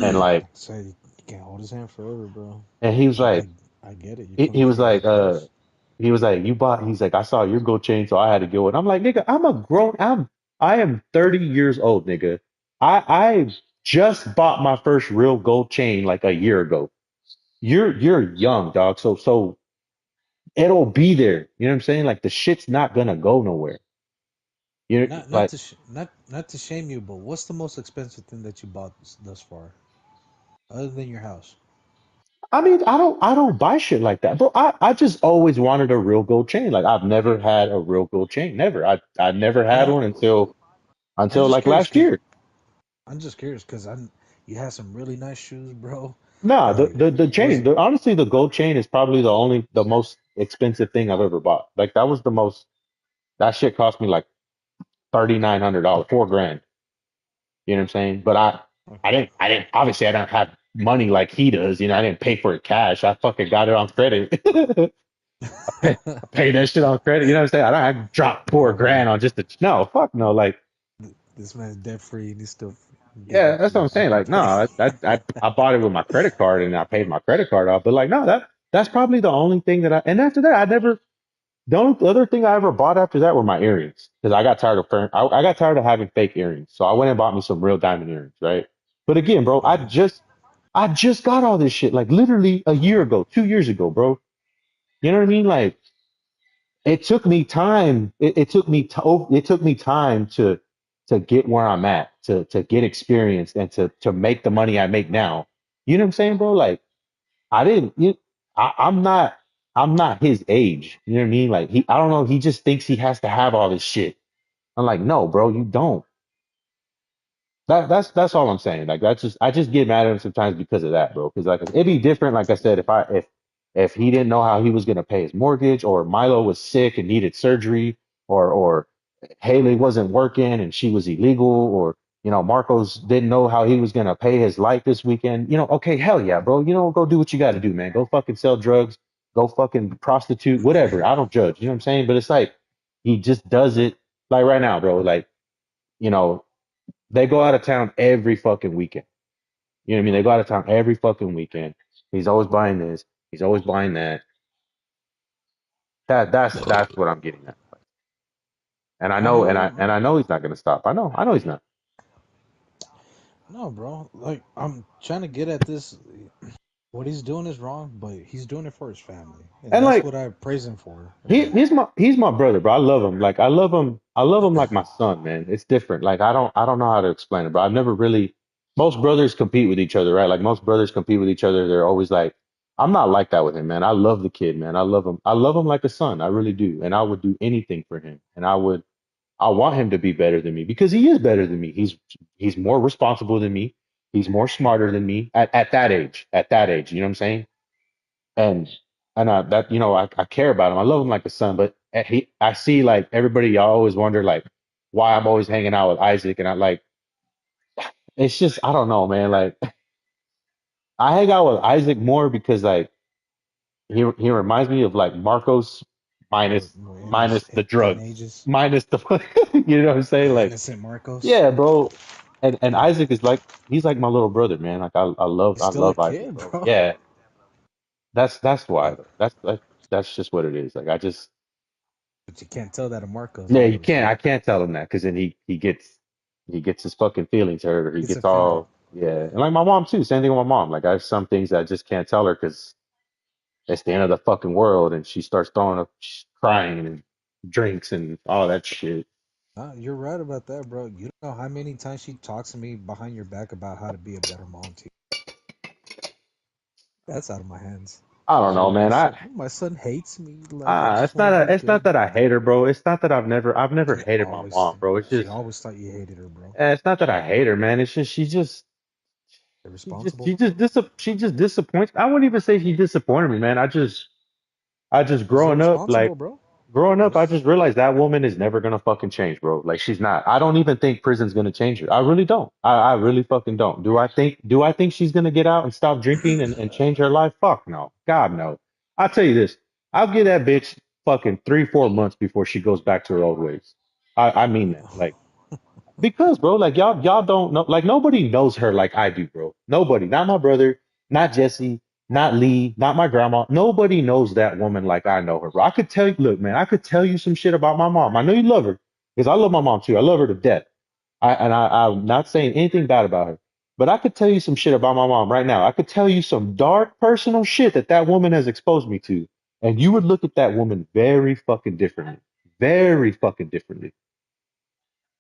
And like Say you can't hold his hand forever, bro. and he was like I get it. You're he coming was from a like good place. he's like, I saw your gold chain, so I had to go. And I'm like, nigga, I am 30 years old, nigga. I just bought my first real gold chain like a year ago. You're young, dog. So it'll be there. You know what I'm saying? Like the shit's not gonna go nowhere. You're like, Not to shame you, but what's the most expensive thing that you bought thus far, other than your house? I mean, I don't buy shit like that, bro. I just always wanted a real gold chain. Like I've never had a real gold chain. Never. I never had No, one until I'm just like curious last because year. you had some really nice shoes, bro. Nah, the, Like, the the was chain. Honestly, the gold chain is probably the most expensive thing I've ever bought. Like that was the most. That shit cost me like $3,900, 4 grand. You know what I'm saying? But Okay. obviously I don't have money like he does. You know, I didn't pay for it cash. I fucking got it on credit. I paid that shit on credit. You know what I'm saying? I dropped four Oh grand man, on just a, no, fuck no. Like, this man's debt free and he's still yeah, getting that's what I'm saying. Apple Like, no, Pay. I bought it with my credit card and I paid my credit card off. But like, no, that's probably the only thing that and after that, the only other thing I ever bought after that were my earrings because I got tired of having fake earrings. So I went and bought me some real diamond earrings, right? But again, bro, Okay. I just got all this shit like literally a year ago, 2 years ago, bro. You know what I mean? Like, it took me time. It took me time to get where I'm at, to get experience and to make the money I make now. You know what I'm saying, bro? Like, I didn't. I'm not. I'm not his age. You know what I mean? Like, I don't know. He just thinks he has to have all this shit. I'm like, no, bro, you don't. That's all I'm saying. Like, that's just I just get mad at him sometimes because of that, bro. Because like it'd be different. Like I said, if he didn't know how he was gonna pay his mortgage, or Milo was sick and needed surgery, or Haley wasn't working and she was illegal, or Marcos didn't know how he was gonna pay his light this weekend. Okay, hell yeah, bro. Go do what you got to do, man. Go fucking sell drugs. Go fucking prostitute, whatever. I don't judge. You know what I'm saying? But it's like he just does it like right now, bro. Like you know. They go out of town every fucking weekend. You know what I mean? They go out of town every fucking weekend. He's always buying this. He's always buying that. That's what I'm getting at. And I I know, hear you, and bro. I know he's not gonna stop. I know he's not. No, bro. Like I'm trying to get at this. What he's doing is wrong, but he's doing it for his family, and And that's like what I praise him for. Like, he's my brother, bro. I love him. Like I love him like my son, man. It's different. Like I don't know how to explain it, but I've never really. Most brothers compete with each other, right? Like most brothers compete with each other. They're always like, I'm not like that with him, man. I love the kid, man. I love him. I love him like a son. I really do, and I would do anything for him. And I want him to be better than me because he is better than me. He's more responsible than me. He's more smarter than me at that age. At that age, you know what I'm saying? And that I care about him. I love him like a son. But I see like everybody. Y'all always wonder like why I'm always hanging out with Isaac, and I like it's just I don't know, man. Like I hang out with Isaac more because like he reminds me of like Marcos but minus in his minus the young drugs, ages, minus the you know what I'm saying? the Like innocent Marcos, yeah, bro. And Isaac is like he's like my little brother, man. Like he's I still a love Isaac, kid, bro. bro. Yeah, that's why. But That's just what it is. Like I just but you can't tell that to Marcos, yeah, you obviously. can't I can't tell him that because then he gets his fucking feelings hurt or he Gets gets offended. all yeah. And like my mom too. Same thing with my mom. Like I have some things that I just can't tell her because it's the end of the fucking world and she starts throwing up crying and drinks and all that shit. You're right about that, bro. You don't know how many times she talks to me behind your back about how to be a better mom to you. That's out of my hands. I don't know, man. My son hates me. Like I just It's want to be it's not good. that I hate her, bro. It's not that I've never She hated my always, mom, bro. It's she just always thought you hated her, bro. it's not that I hate her, man. It's just Irresponsible. she just disappoints. I wouldn't even say she disappointed me, man. I just She's irresponsible, bro. growing up, I just realized that woman is never gonna fucking change, bro. Like she's not. I don't even think prison's gonna change her. I really don't. I really fucking don't. Do I think she's gonna get out and stop drinking and change her life? Fuck no. God no. I'll tell you this. I'll give that bitch fucking 3, 4 months before she goes back to her old ways. I mean that. Like because, bro, like y'all don't know, like nobody knows her like I do, bro. Nobody, not my brother, not Jesse, not Lee, not my grandma. Nobody knows that woman like I know her, bro. I could tell you, look, man, I could tell you some shit about my mom. I know you love her because I love my mom too. I love her to death. I'm not saying anything bad about her, but I could tell you some shit about my mom right now. I could tell you some dark personal shit that that woman has exposed me to, and you would look at that woman very fucking differently.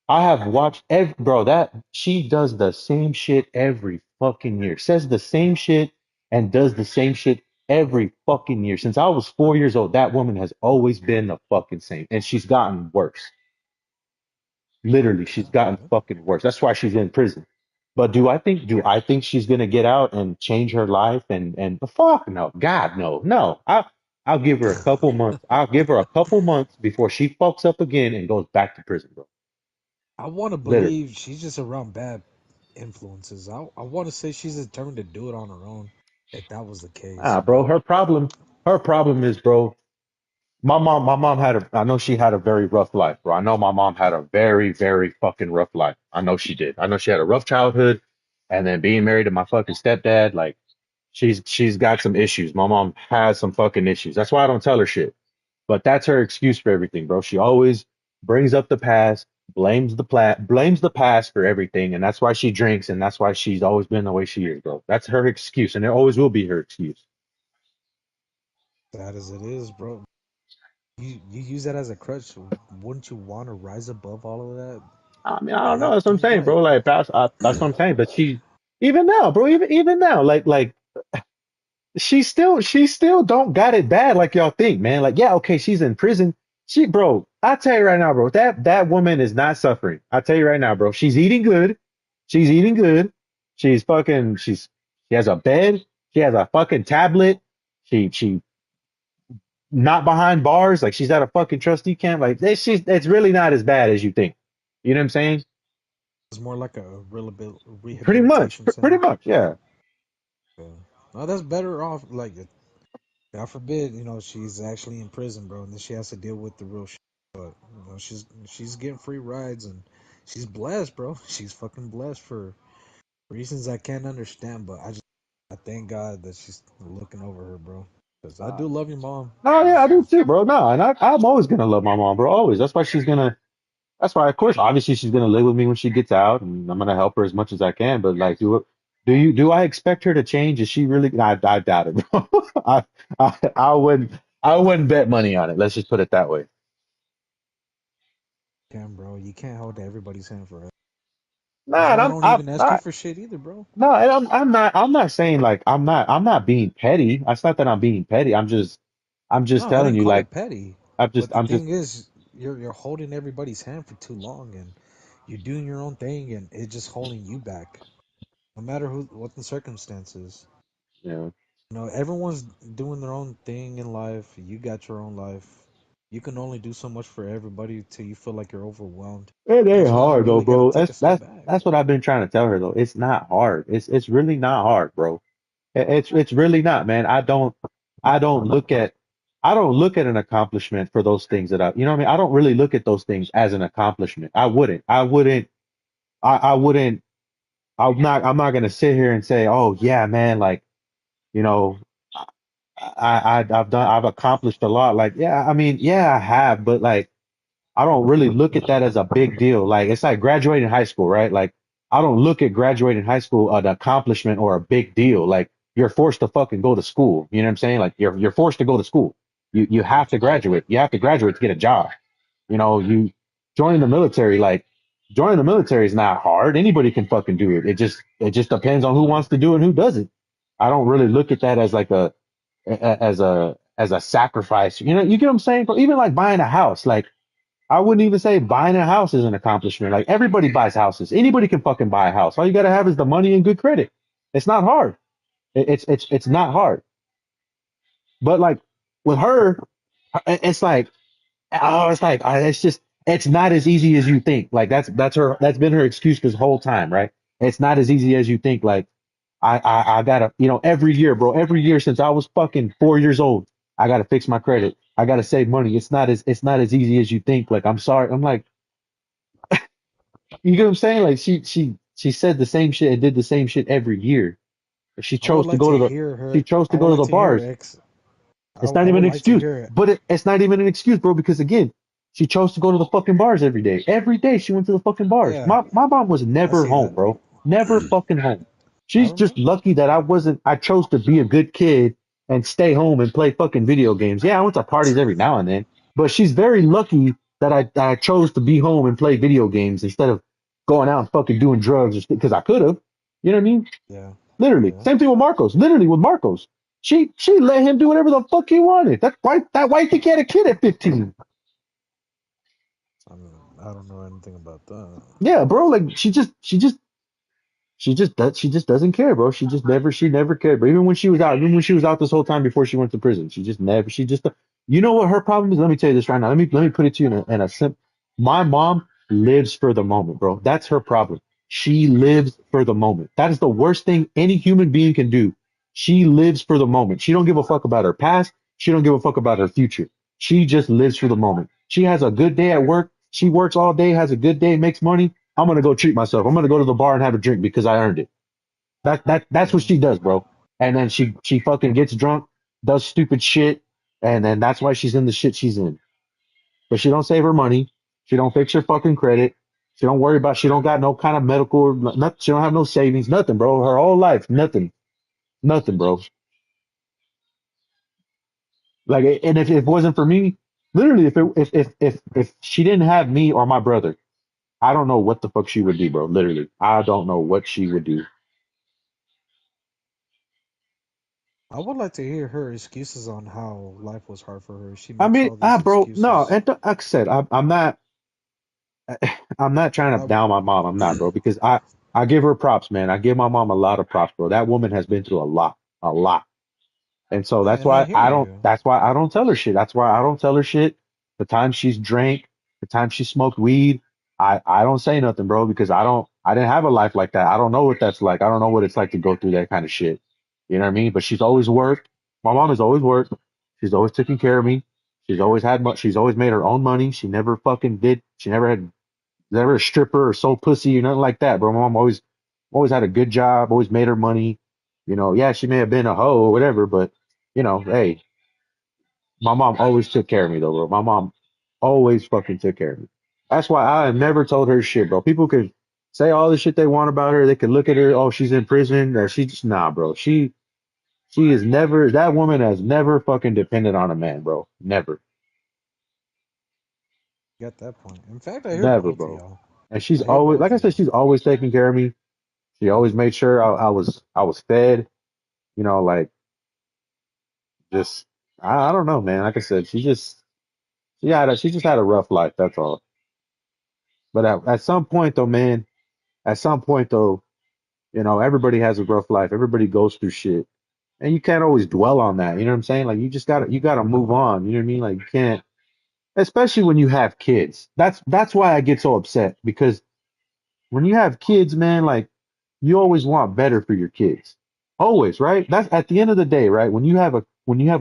I have watched every bro that she does the same shit every fucking year. Says the same shit and does the same shit every fucking year. Since I was 4 years old, that woman has always been the fucking same. And she's gotten worse. Literally, she's gotten Okay. fucking worse. That's why she's in prison. But do I think she's gonna get out and change her life and fuck no. God no. No. I'll give her a couple months. I'll give her a couple months before she fucks up again and goes back to prison, bro. I want to Literally. believe she's just around bad influences. I want to say she's determined to do it on her own. If that was the case, Ah, bro, but her problem is, bro. My mom had a, I know she had a very rough life, bro. I know my mom had a very, very fucking rough life. I know she did. I know she had a rough childhood, and then being married to my fucking stepdad, like she's got some issues. My mom has some fucking issues. That's why I don't tell her shit. But that's her excuse for everything, bro. She always brings up the past, blames the past for everything, and that's why she drinks, and that's why she's always been the way she is, bro. That's her excuse, and it always will be her excuse. sad as it is, bro. You use that as a crutch. Wouldn't you want to rise above all of that? I mean, I don't know. Act That's what I'm saying, right. bro. Like, that's what I'm saying. But she, even now, bro, even now, like she still don't got it bad like y'all think, man. Like, yeah, okay, she's in prison. Bro, I tell you right now, bro, that woman is not suffering. I tell you right now, bro, she's eating good. She's eating good. She has a bed. She has a fucking tablet. She not behind bars. Like, she's at a fucking trustee camp. Like, it's really not as bad as you think. You know what I'm saying? It's more like a Pretty much, rehabilitation pretty center. much, yeah. Yeah. No, that's better off. Like, God forbid, she's actually in prison, bro, and then she has to deal with the real shit. But she's getting free rides, and she's blessed, bro. She's fucking blessed for reasons I can't understand. But I thank God that she's looking over her, bro. Because I do love your mom. No, yeah, I do She's too, bro. No, and I'm always gonna love my mom, bro. Always. That's why she's gonna. That's why, of course, obviously, she's gonna live with me when she gets out, and I'm gonna help her as much as I can. But like, do I expect her to change? Is she really? I doubt it, bro. I wouldn't bet money on it. Let's just put it that way. can, bro. You can't hold everybody's hand forever. Your Nah, and mom I'm don't I'm even ask you I, for shit either, bro. no, and I'm not saying like I'm not being petty. It's not that I'm being petty. I'm just No, I telling didn't you call like it petty. I'm just But the I'm just thing is, you're holding everybody's hand for too long, and you're doing your own thing, and it's just holding you back. No matter what the circumstances. you know. Everyone's doing their own thing in life. You got your own life. You can only do so much for everybody till you feel like you're overwhelmed. It ain't That's when you hard though, really got to bro. take That's a step that's back. that's what I've been trying to tell her though. It's not hard. It's really not hard, bro. It's really not, man. I don't look at I don't look at an accomplishment for those things that you know what I mean? I don't really look at those things as an accomplishment. I wouldn't I'm not gonna sit here and say, oh yeah, man, like, you know, I've accomplished a lot. Like, yeah, I mean, yeah, I have, but like I don't really look at that as a big deal. Like, it's like graduating high school, right? Like, I don't look at graduating high school an accomplishment or a big deal. Like, you're forced to fucking go to school. You know what I'm saying? Like, you're forced to go to school. You have to graduate. You have to graduate to get a job. You join the military. Like, joining the military is not hard. Anybody can fucking do it. It just depends on who wants to do it and who doesn't. I don't really look at that as like as a sacrifice. You get what I'm saying? But even like buying a house, like I wouldn't even say buying a house is an accomplishment. Like everybody buys houses. Anybody can fucking buy a house. All you gotta have is the money and good credit. It's not hard. It's not hard. But like with her, it's like it's not as easy as you think. Like that's been her excuse this whole time, right? It's not as easy as you think. Like I gotta, every year, bro, every year since I was fucking 4 years old, I gotta fix my credit. I gotta save money. It's not as easy as you think. Like, I'm sorry. I'm like, you get what I'm saying? Like, she said the same shit and did the same shit every year. She I would chose to like go to to the hear she her. chose I to would go to like the to hear her bars. ex. It's not I even would an like to excuse. hear it. But it's not even an excuse, bro, because again, she chose to go to the fucking bars every day. Every day she went to the fucking bars. Yeah, My mom was I never see home, that. bro. Never fucking home. I She's don't know. just lucky that I chose to be a good kid and stay home and play fucking video games. Yeah, I went to parties every now and then, but she's very lucky that I chose to be home and play video games instead of going out and fucking doing drugs because I could have. You know what I mean? Yeah, Literally. yeah. Same thing with Marcos. Literally with Marcos. She let him do whatever the fuck he wanted. That white kid had a kid at 15. I mean, I don't know anything about that. Yeah, bro. Like she just doesn't care, bro. She never cared. But even when she was out this whole time before she went to prison, she just you know what her problem is? Let me tell you this right now. Let me put it to you in a simple. My mom lives for the moment, bro. That's her problem. She lives for the moment. That is the worst thing any human being can do. She lives for the moment. She don't give a fuck about her past. She don't give a fuck about her future. She just lives for the moment. She has a good day at work. She works all day, has a good day, makes money. I'm gonna go treat myself. I'm gonna go to the bar and have a drink because I earned it. That's what Yeah. she does, bro. And then she fucking gets drunk, does stupid shit, and then that's why she's in the shit she's in. But she don't save her money. She don't fix her fucking credit. She don't worry about. She don't got no kind of medical. Nothing. She don't have no savings. Nothing, bro. Her whole life, nothing, nothing, bro. Like, and if it wasn't for me, literally, if she didn't have me or my brother, I don't know what the fuck she would do, bro. Literally, I don't know what she would do. I would like to hear her excuses on how life was hard for her. She I makes mean, all these bro, no, excuses. and like I said, I'm not. I'm not trying to I, down my mom. I'm not, bro, because I give her props, man. I give my mom a lot of props, bro. That woman has been through a lot. And so yeah, and I hear you. that's why I don't tell her shit. That's why I don't tell her shit. The time she's drank, the time she smoked weed, I don't say nothing, bro, because I didn't have a life like that. I don't know what that's like. I don't know what it's like to go through that kind of shit. You know what I mean? But she's always worked. My mom has always worked. She's always taken care of me. She's always made her own money. She never fucking did. She never had never a stripper or sold pussy or nothing like that, bro. My mom always had a good job, always made her money. You know, yeah, she may have been a hoe or whatever, but you know, hey, my mom always took care of me though, bro. My mom always fucking took care of me. That's why I have never told her shit, bro. People could say all the shit they want about her. They could look at her, oh, she's in prison, or she just nah, bro. She is never that woman has never fucking depended on a man, bro. Never. Got that point. In fact, I hear Never, both of bro. y'all. And she's I hear always like both I of said, y'all. she's always taking care of me. She always made sure I was fed, you know, like just I don't know, man. Like I said, she just had a rough life, that's all. But at some point though, man, at some point though, you know, everybody has a rough life. Everybody goes through shit. And you can't always dwell on that. You know what I'm saying? Like you gotta move on. You know what I mean? Like you can't especially when you have kids. That's why I get so upset because when you have kids, man, like you always want better for your kids. Always, right? That's at the end of the day, right? When you have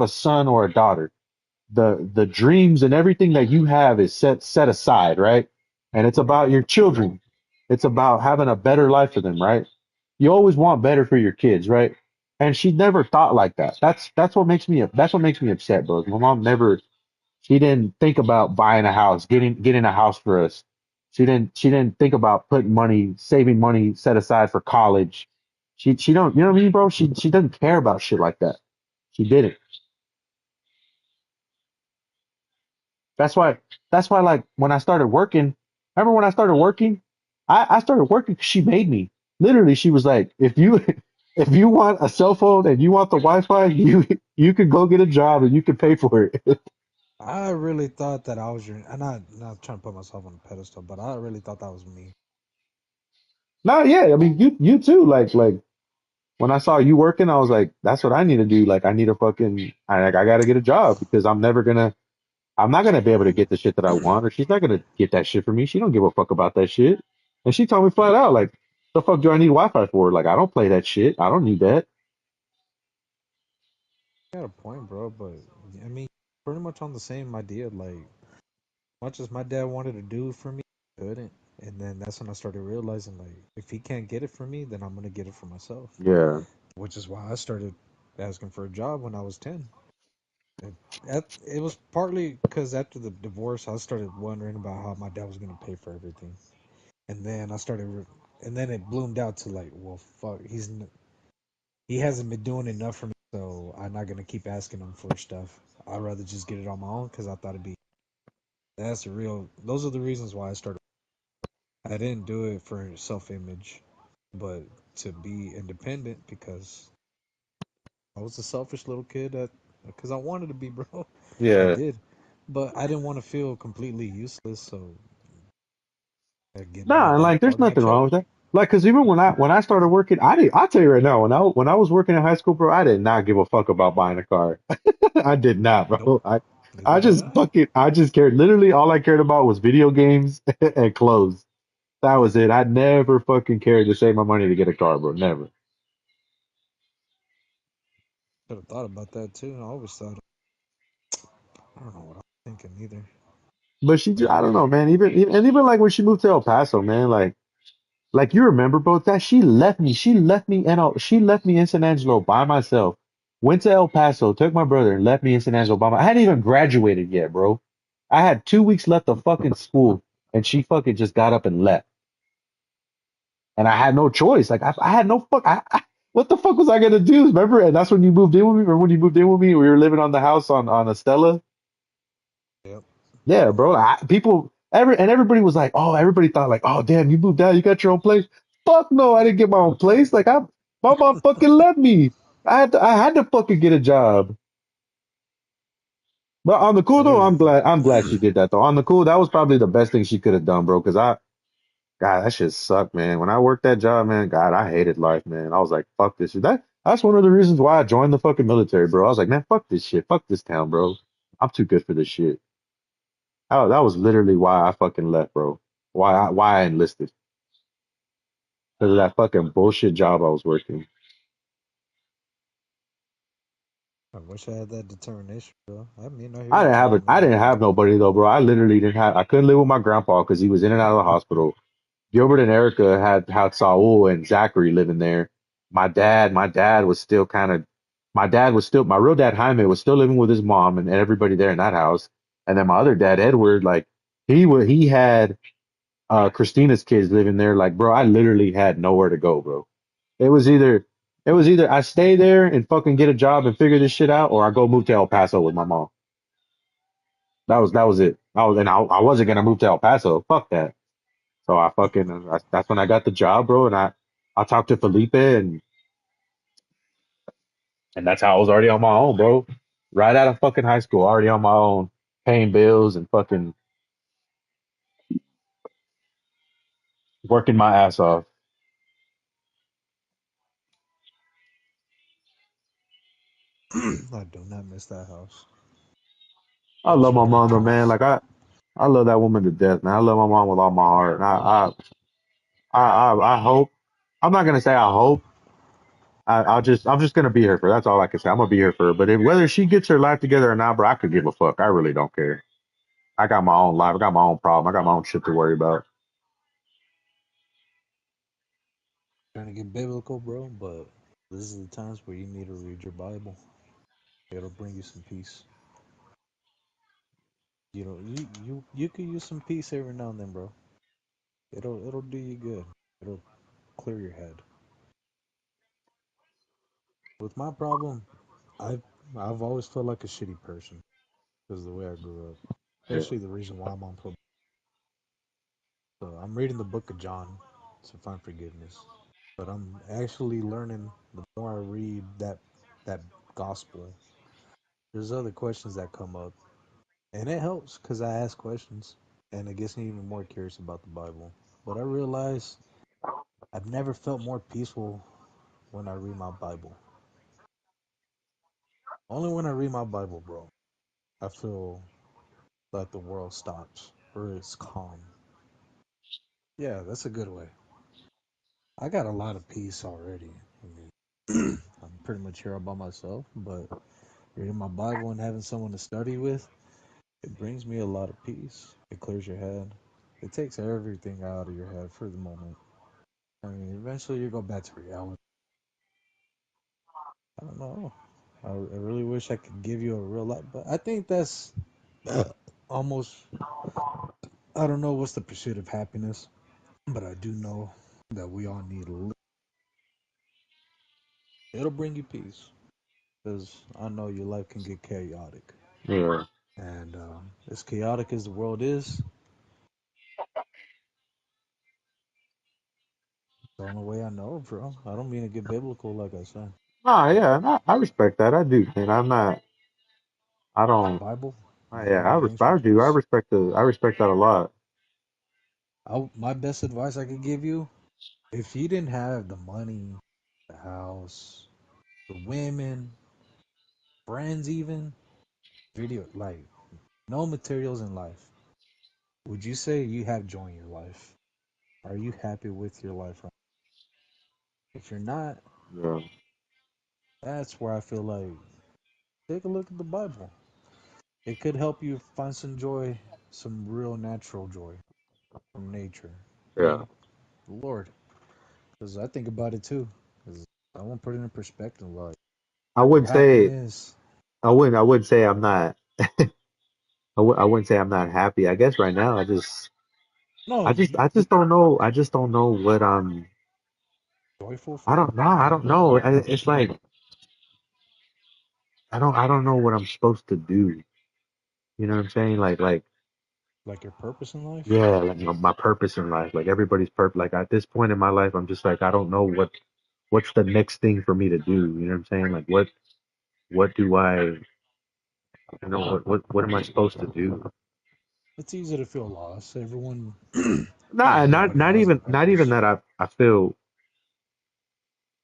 a son or a daughter, the dreams and everything that you have is set aside, right? And it's about your children. It's about having a better life for them, right? You always want better for your kids, right? And she never thought like that. That's what makes me upset, bro. My mom never she didn't think about buying a house, getting a house for us. She didn't think about putting money, saving money set aside for college. She don't you know what I mean, bro? She doesn't care about shit like that. She didn't. That's why like when I started working, remember when I started working? I started working 'cause she made me. Literally, she was like, if you if you want a cell phone and you want the Wi-Fi, you could go get a job and you can pay for it. I really thought that I was your. I'm not trying to put myself on a pedestal, but I really thought that was me. No, yeah, I mean you too. Like when I saw you working, I was like, that's what I need to do. Like I need a fucking I gotta get a job because I'm not gonna be able to get the shit that I want, or she's not gonna get that shit for me. She don't give a fuck about that shit. And she told me flat out, like, the fuck do I need Wi-Fi for? Like, I don't play that shit. I don't need that. You got a point, bro, but I mean, pretty much on the same idea. Like, much as my dad wanted to do for me, he couldn't. And then that's when I started realizing, like, if he can't get it for me, then I'm gonna get it for myself. Yeah. Which is why I started asking for a job when I was 10. It, it was partly because after the divorce, I started wondering about how my dad was gonna pay for everything. And then and then it bloomed out to like, well, fuck, he hasn't been doing enough for me, so I'm not gonna keep asking him for stuff. I'd rather just get it on my own because I thought it'd be. That's the real. Those are the reasons why I started. I didn't do it for self-image, but to be independent because I was a selfish little kid. Because I wanted to be, bro. I Yeah. did, but I didn't want to feel completely useless. So Nah, and that like, there's part of me nothing wrong chose. with that. Like, cause even when I started working, I'll tell you right now, when I was working in high school, bro, I did not give a fuck about buying a car. I did not, Nope. bro. Leave it at that. I just cared. Literally, all I cared about was video games and clothes. That was it. I never fucking cared to save my money to get a car, bro. Never. Should have thought about that too. I always thought, I don't know what I'm thinking either. But I don't know, man. Even like when she moved to El Paso, man. Like you remember, bro, that she left me. She left me in San Angelo by myself. Went to El Paso, took my brother, and left me in San Angelo by my. I hadn't even graduated yet, bro. I had 2 weeks left of fucking school, and she fucking just got up and left. And I had no choice. Like I had no fuck. What the fuck was I gonna do? Remember? And that's when you moved in with me. Remember when you moved in with me? We were living on the house on Estella. Yep. Yeah, bro. Everybody was like, oh, everybody thought like, oh, damn, you moved out, you got your own place. Fuck no, I didn't get my own place. My mom fucking left me. I had to fucking get a job. But on the I cool though, really think. I'm glad she did that though. On the cool, that was probably the best thing she could have done, bro. God, that shit sucked, man. When I worked that job, man, God, I hated life, man. I was like, fuck this shit. That's one of the reasons why I joined the fucking military, bro. I was like, man, fuck this shit. Fuck this town, bro. I'm too good for this shit. That was literally why I fucking left, bro. Why I enlisted. Because of that fucking bullshit job I was working. I wish I had that determination, bro. I mean, I hear you, bro. I I mean, didn't have nobody though, bro. I literally didn't have I couldn't live with my grandpa because he was in and out of the hospital. Gilbert and Erica had Saul and Zachary living there. My dad was still kind of my real dad Jaime was still living with his mom and everybody there in that house. And then my other dad Edward, like he had Christina's kids living there. Like, bro, I literally had nowhere to go, bro. It was either it was either I stay there and fucking get a job and figure this shit out, or I go move to El Paso with my mom. That was it. I wasn't gonna move to El Paso. Fuck that. So that's when I got the job, bro. And I talked to Felipe and that's how I was already on my own, bro. Right out of fucking high school, already on my own, paying bills and fucking working my ass off. I do not miss that house. I Miss love her my like mom though, man. Christ. I love that woman to death, man. I love my mom with all my heart. And I hope I'm not gonna say I hope. I'm just gonna be here for her. That's all I can say. I'm gonna be here for her. But whether she gets her life together or not, bro, I could give a fuck. I really don't care. I got my own life. I got my own problem. I got my own shit to worry about. Trying to get biblical, bro, but this is the times where you need to read your Bible. It'll bring you some peace. You know, you could use some peace every now and then, bro. It'll do you good. It'll clear your head. With my problem, I've I've always felt like a shitty person because of the way I grew up. Yeah. Especially the reason why I'm on probation. So I'm reading the book of John to find forgiveness. But I'm actually learning the more I read that gospel. There's other questions that come up, and it helps because I ask questions, and it gets me even more curious about the Bible. But I realize I've never felt more peaceful when I read my Bible. Only when I read my Bible, bro, I feel like the world stops or it's calm. Yeah, that's a good way. I got a lot of peace already. I mean, I'm pretty much here all by myself, but reading my Bible and having someone to study with, it brings me a lot of peace. It clears your head. It takes everything out of your head for the moment. I mean, eventually you go back to reality. I don't know. I really wish I could give you a real life, but I think that's almost. I don't know what's the pursuit of happiness, but I do know that we all need a little. It'll bring you peace because I know your life can get chaotic, Yeah. and as chaotic as the world is, the only way I know, bro. I don't mean to get biblical, like I said. Oh yeah, I respect that. I do, man. I'm not. I don't. Bible, Yeah, Bible brings you I do. peace. I respect that a lot. My best advice I could give you: if you didn't have the money, the house, the women, friends, even video, like no materials in life, would you say you have joy in your life? Are you happy with your life right now? If you're not, Yeah. that's where I feel like take a look at the Bible. It could help you find some joy, some real natural joy from nature, Yeah. the Lord. Because I think about it too. Because I want to put it in perspective. Like I your wouldn't say happiness. I wouldn't say I'm not I wouldn't say I'm not happy. I guess right now No, I you just don't know. I just don't know what joyful I for. don't know. I don't know. It's like I don't know what I'm supposed to do. You know what I'm saying? Like Like your purpose in life. yeah, like my purpose in life. Like everybody's purpose. Like at this point in my life, I'm just like I don't know what's the next thing for me to do. You know what I'm saying? Like what do you know what am I supposed to do? It's easy to feel lost. Everyone, Not everybody has a not even purpose. that I feel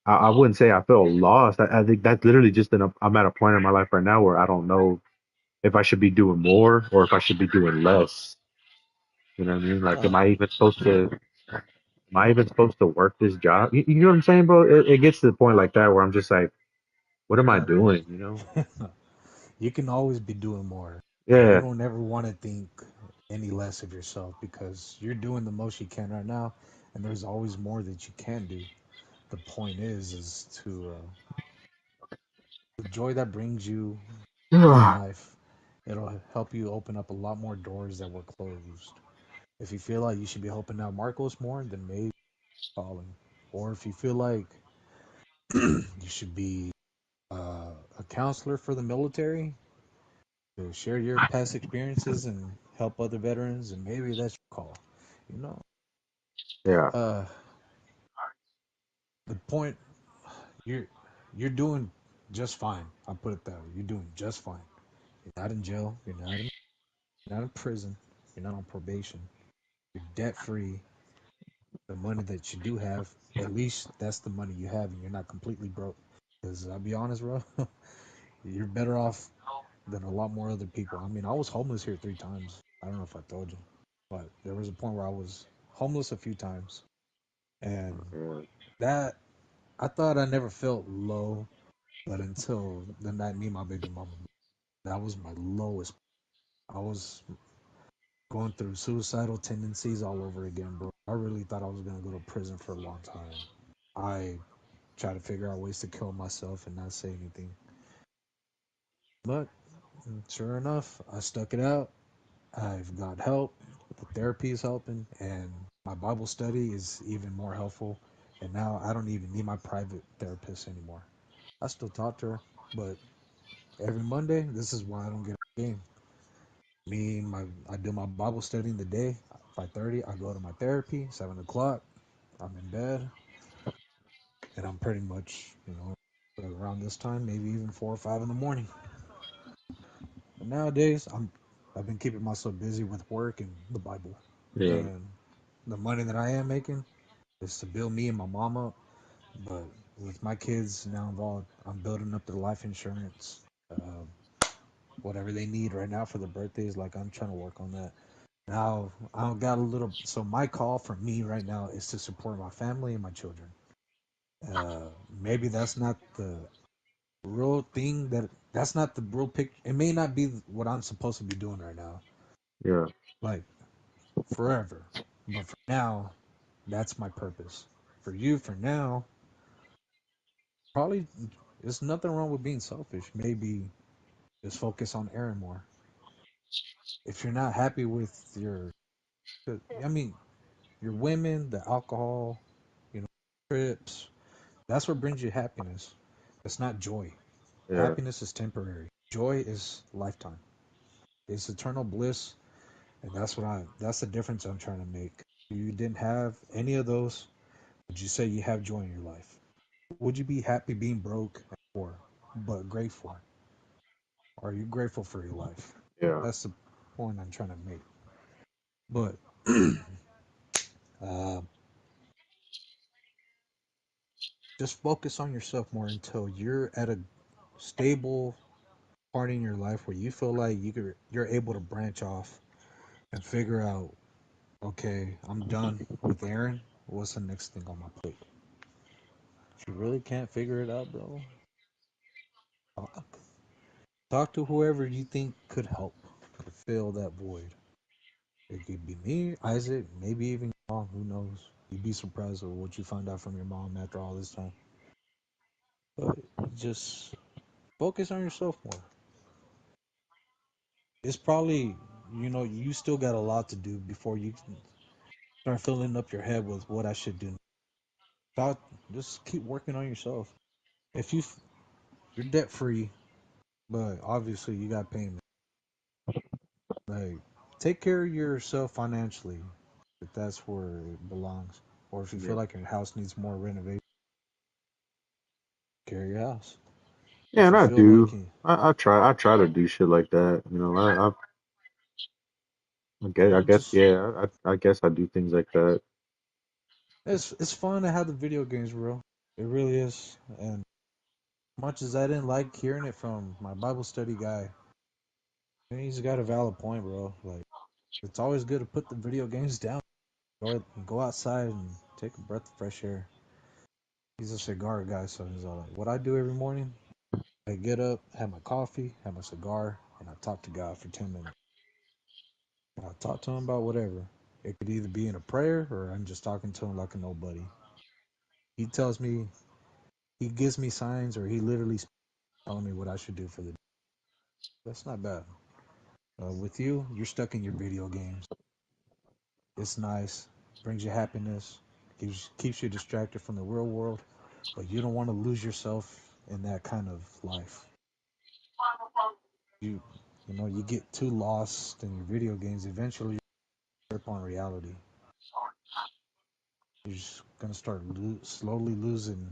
I wouldn't say I feel lost. I think that's literally just I'm at a point in my life right now where I don't know if I should be doing more or if I should be doing less. You know what I mean? Like, Uh, am I even supposed to work this job? You know what I'm saying, bro? It gets to the point like that where I'm just like, what am I uh, doing? You know? you can always be doing more. You Yeah, don't ever want to think any less of yourself because you're doing the most you can right now, and there's always more that you can do. The point is to the joy that brings you in yeah, life. It'll help you open up a lot more doors that were closed. If you feel like you should be helping out Marcos more, then maybe calling. Or if you feel like you should be a counselor for the military to share your past experiences and help other veterans, and maybe that's your call. You know, yeah, uh, the point you're you're doing just fine. I'll put it that way. You're doing just fine. You're not in jail. You're not in prison. You're not on probation. You're debt free. The money that you do have, at least that's the money you have, and you're not completely broke. Because I'll be honest, bro, you're better off than a lot more other people. I mean, I was homeless here 3 times. I don't know if I told you, but there was a point where I was homeless a few times, and yeah, that I thought I never felt low, but until the night me and my baby mama, that was my lowest. I was going through suicidal tendencies all over again, bro. I really thought I was gonna go to prison for a long time. I tried to figure out ways to kill myself and not say anything, but sure enough, I stuck it out. I've got help. The therapy is helping, and my Bible study is even more helpful. And now I don't even need my private therapist anymore. I still talk to her, but every Monday, this is why I don't get a game. I do my Bible study in the day, 5:30. I go to my therapy, 7 o'clock. I'm in bed, and I'm pretty much, around this time, maybe even 4 or 5 in the morning. But nowadays, I've been keeping myself busy with work and the Bible, yeah, and the money that I am making is to build me and my mom up. But with my kids now involved, I'm building up their life insurance, uh, whatever they need right now for their birthdays. Like I'm trying to work on that. Now I got a little. So my call for me right now is to support my family and my children. Maybe that's not the real thing. That's not the real picture. It may not be what I'm supposed to be doing right now. yeah, Like forever. But for now, that's my purpose. For you, for now, probably there's nothing wrong with being selfish. Maybe just focus on Aaron more. If you're not happy with I mean, your women, the alcohol, you know, trips, that's what brings you happiness. It's not joy. yeah, Happiness is temporary. Joy is lifetime. It's eternal bliss, and that's the difference I'm trying to make. If you didn't have any of those, would you say you have joy in your life? Would you be happy being broke and poor, but grateful? Are you grateful for your life? yeah, That's the point I'm trying to make. But uh, just focus on yourself more until you're at a stable. part in your life where you feel like you're able to branch off and figure out, okay, I'm done with Aaron. What's the next thing on my plate? If you really can't figure it out, bro, talk. Talk to whoever you think could help to fill that void. It could be me, Isaac, maybe even your mom. Who knows? You'd be surprised at what you find out from your mom after all this time. But just focus on yourself more. It's probably, you still got a lot to do before you can start filling up your head with what I should do. Thought, just keep working on yourself. If you're debt free, but obviously you got payment. Like, take care of yourself financially, if that's where it belongs. Or if you Yeah. feel like your house needs more renovation, care of your house. Yeah, If and you I feel like do. I try to do shit like that. I guess just yeah. I guess I do things like that. it's fun to have the video games, bro. It really is. And much as I didn't like hearing it from my Bible study guy, he's got a valid point, bro. Like, it's always good to put the video games down. Go outside and take a breath of fresh air. He's a cigar guy, so he's all like, what I do every morning, I get up, have my coffee, have my cigar, and I talk to God for 10 minutes. I talk to him about whatever. It could either be in a prayer or I'm just talking to him like a nobody. He tells me, he gives me signs, or he literally telling me what I should do for the day. That's not bad. With you, you're stuck in your video games. It's nice, brings you happiness, keeps you distracted from the real world, but you don't want to lose yourself in that kind of life. You you get too lost in your video games. Eventually, you trip on reality. You're just gonna start slowly losing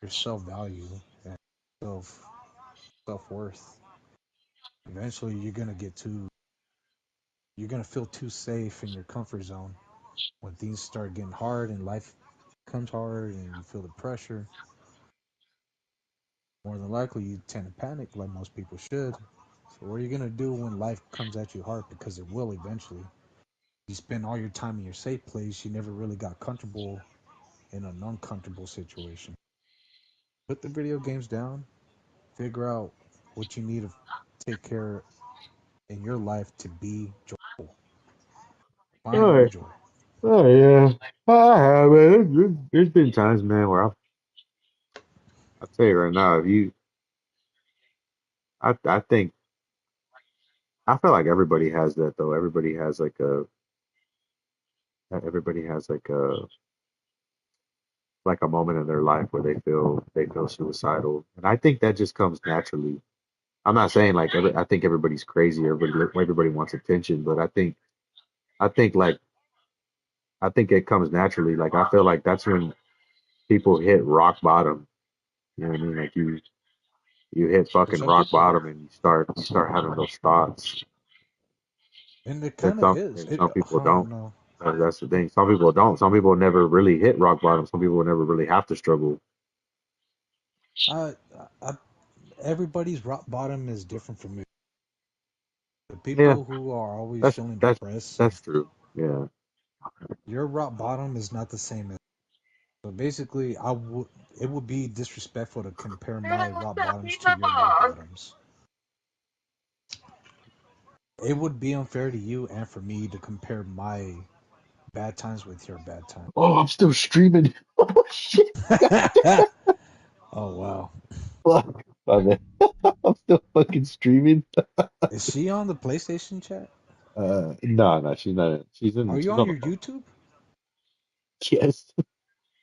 your self value and self self worth. Eventually, you're gonna feel too safe in your comfort zone. When things start getting hard and life comes hard and you feel the pressure, more than likely you tend to panic like most people should. So what are you gonna do when life comes at you hard? Because it will eventually. You spend all your time in your safe place. You never really got comfortable in an uncomfortable situation. Put the video games down. Figure out what you need to take care of in your life to be joyful. Find Oh, more yeah. joy. Oh yeah. I have it. There's been times, man, where I'll tell you right now, if you, I think I feel like everybody has that though. Everybody has like a moment in their life where they feel suicidal, and I think that just comes naturally. I'm not saying like I think everybody's crazy. Everybody wants attention, but I think like I think it comes naturally. Like I feel like that's when people hit rock bottom. You know what I mean? Like you hit For fucking some rock people, bottom and you start having those thoughts. and it And kind of is. some people I don't don't. know. That's the thing. Some people don't. Some people never really hit rock bottom. Some people never really have to struggle. I, I, everybody's rock bottom is different from me. The Yeah, people who are always that's feeling that's depressed, that's true. Yeah. your rock bottom is not the same as. So basically, it would be disrespectful to compare my rock bottoms to your rock bottoms. It would be unfair to you and for me to compare my bad times with your bad times. Oh, I'm still streaming. Oh shit. Oh wow. Fuck. My man. I'm still fucking streaming. Is she on the PlayStation chat? No, no, she's not. Are you She's on on the your phone. YouTube? Yes.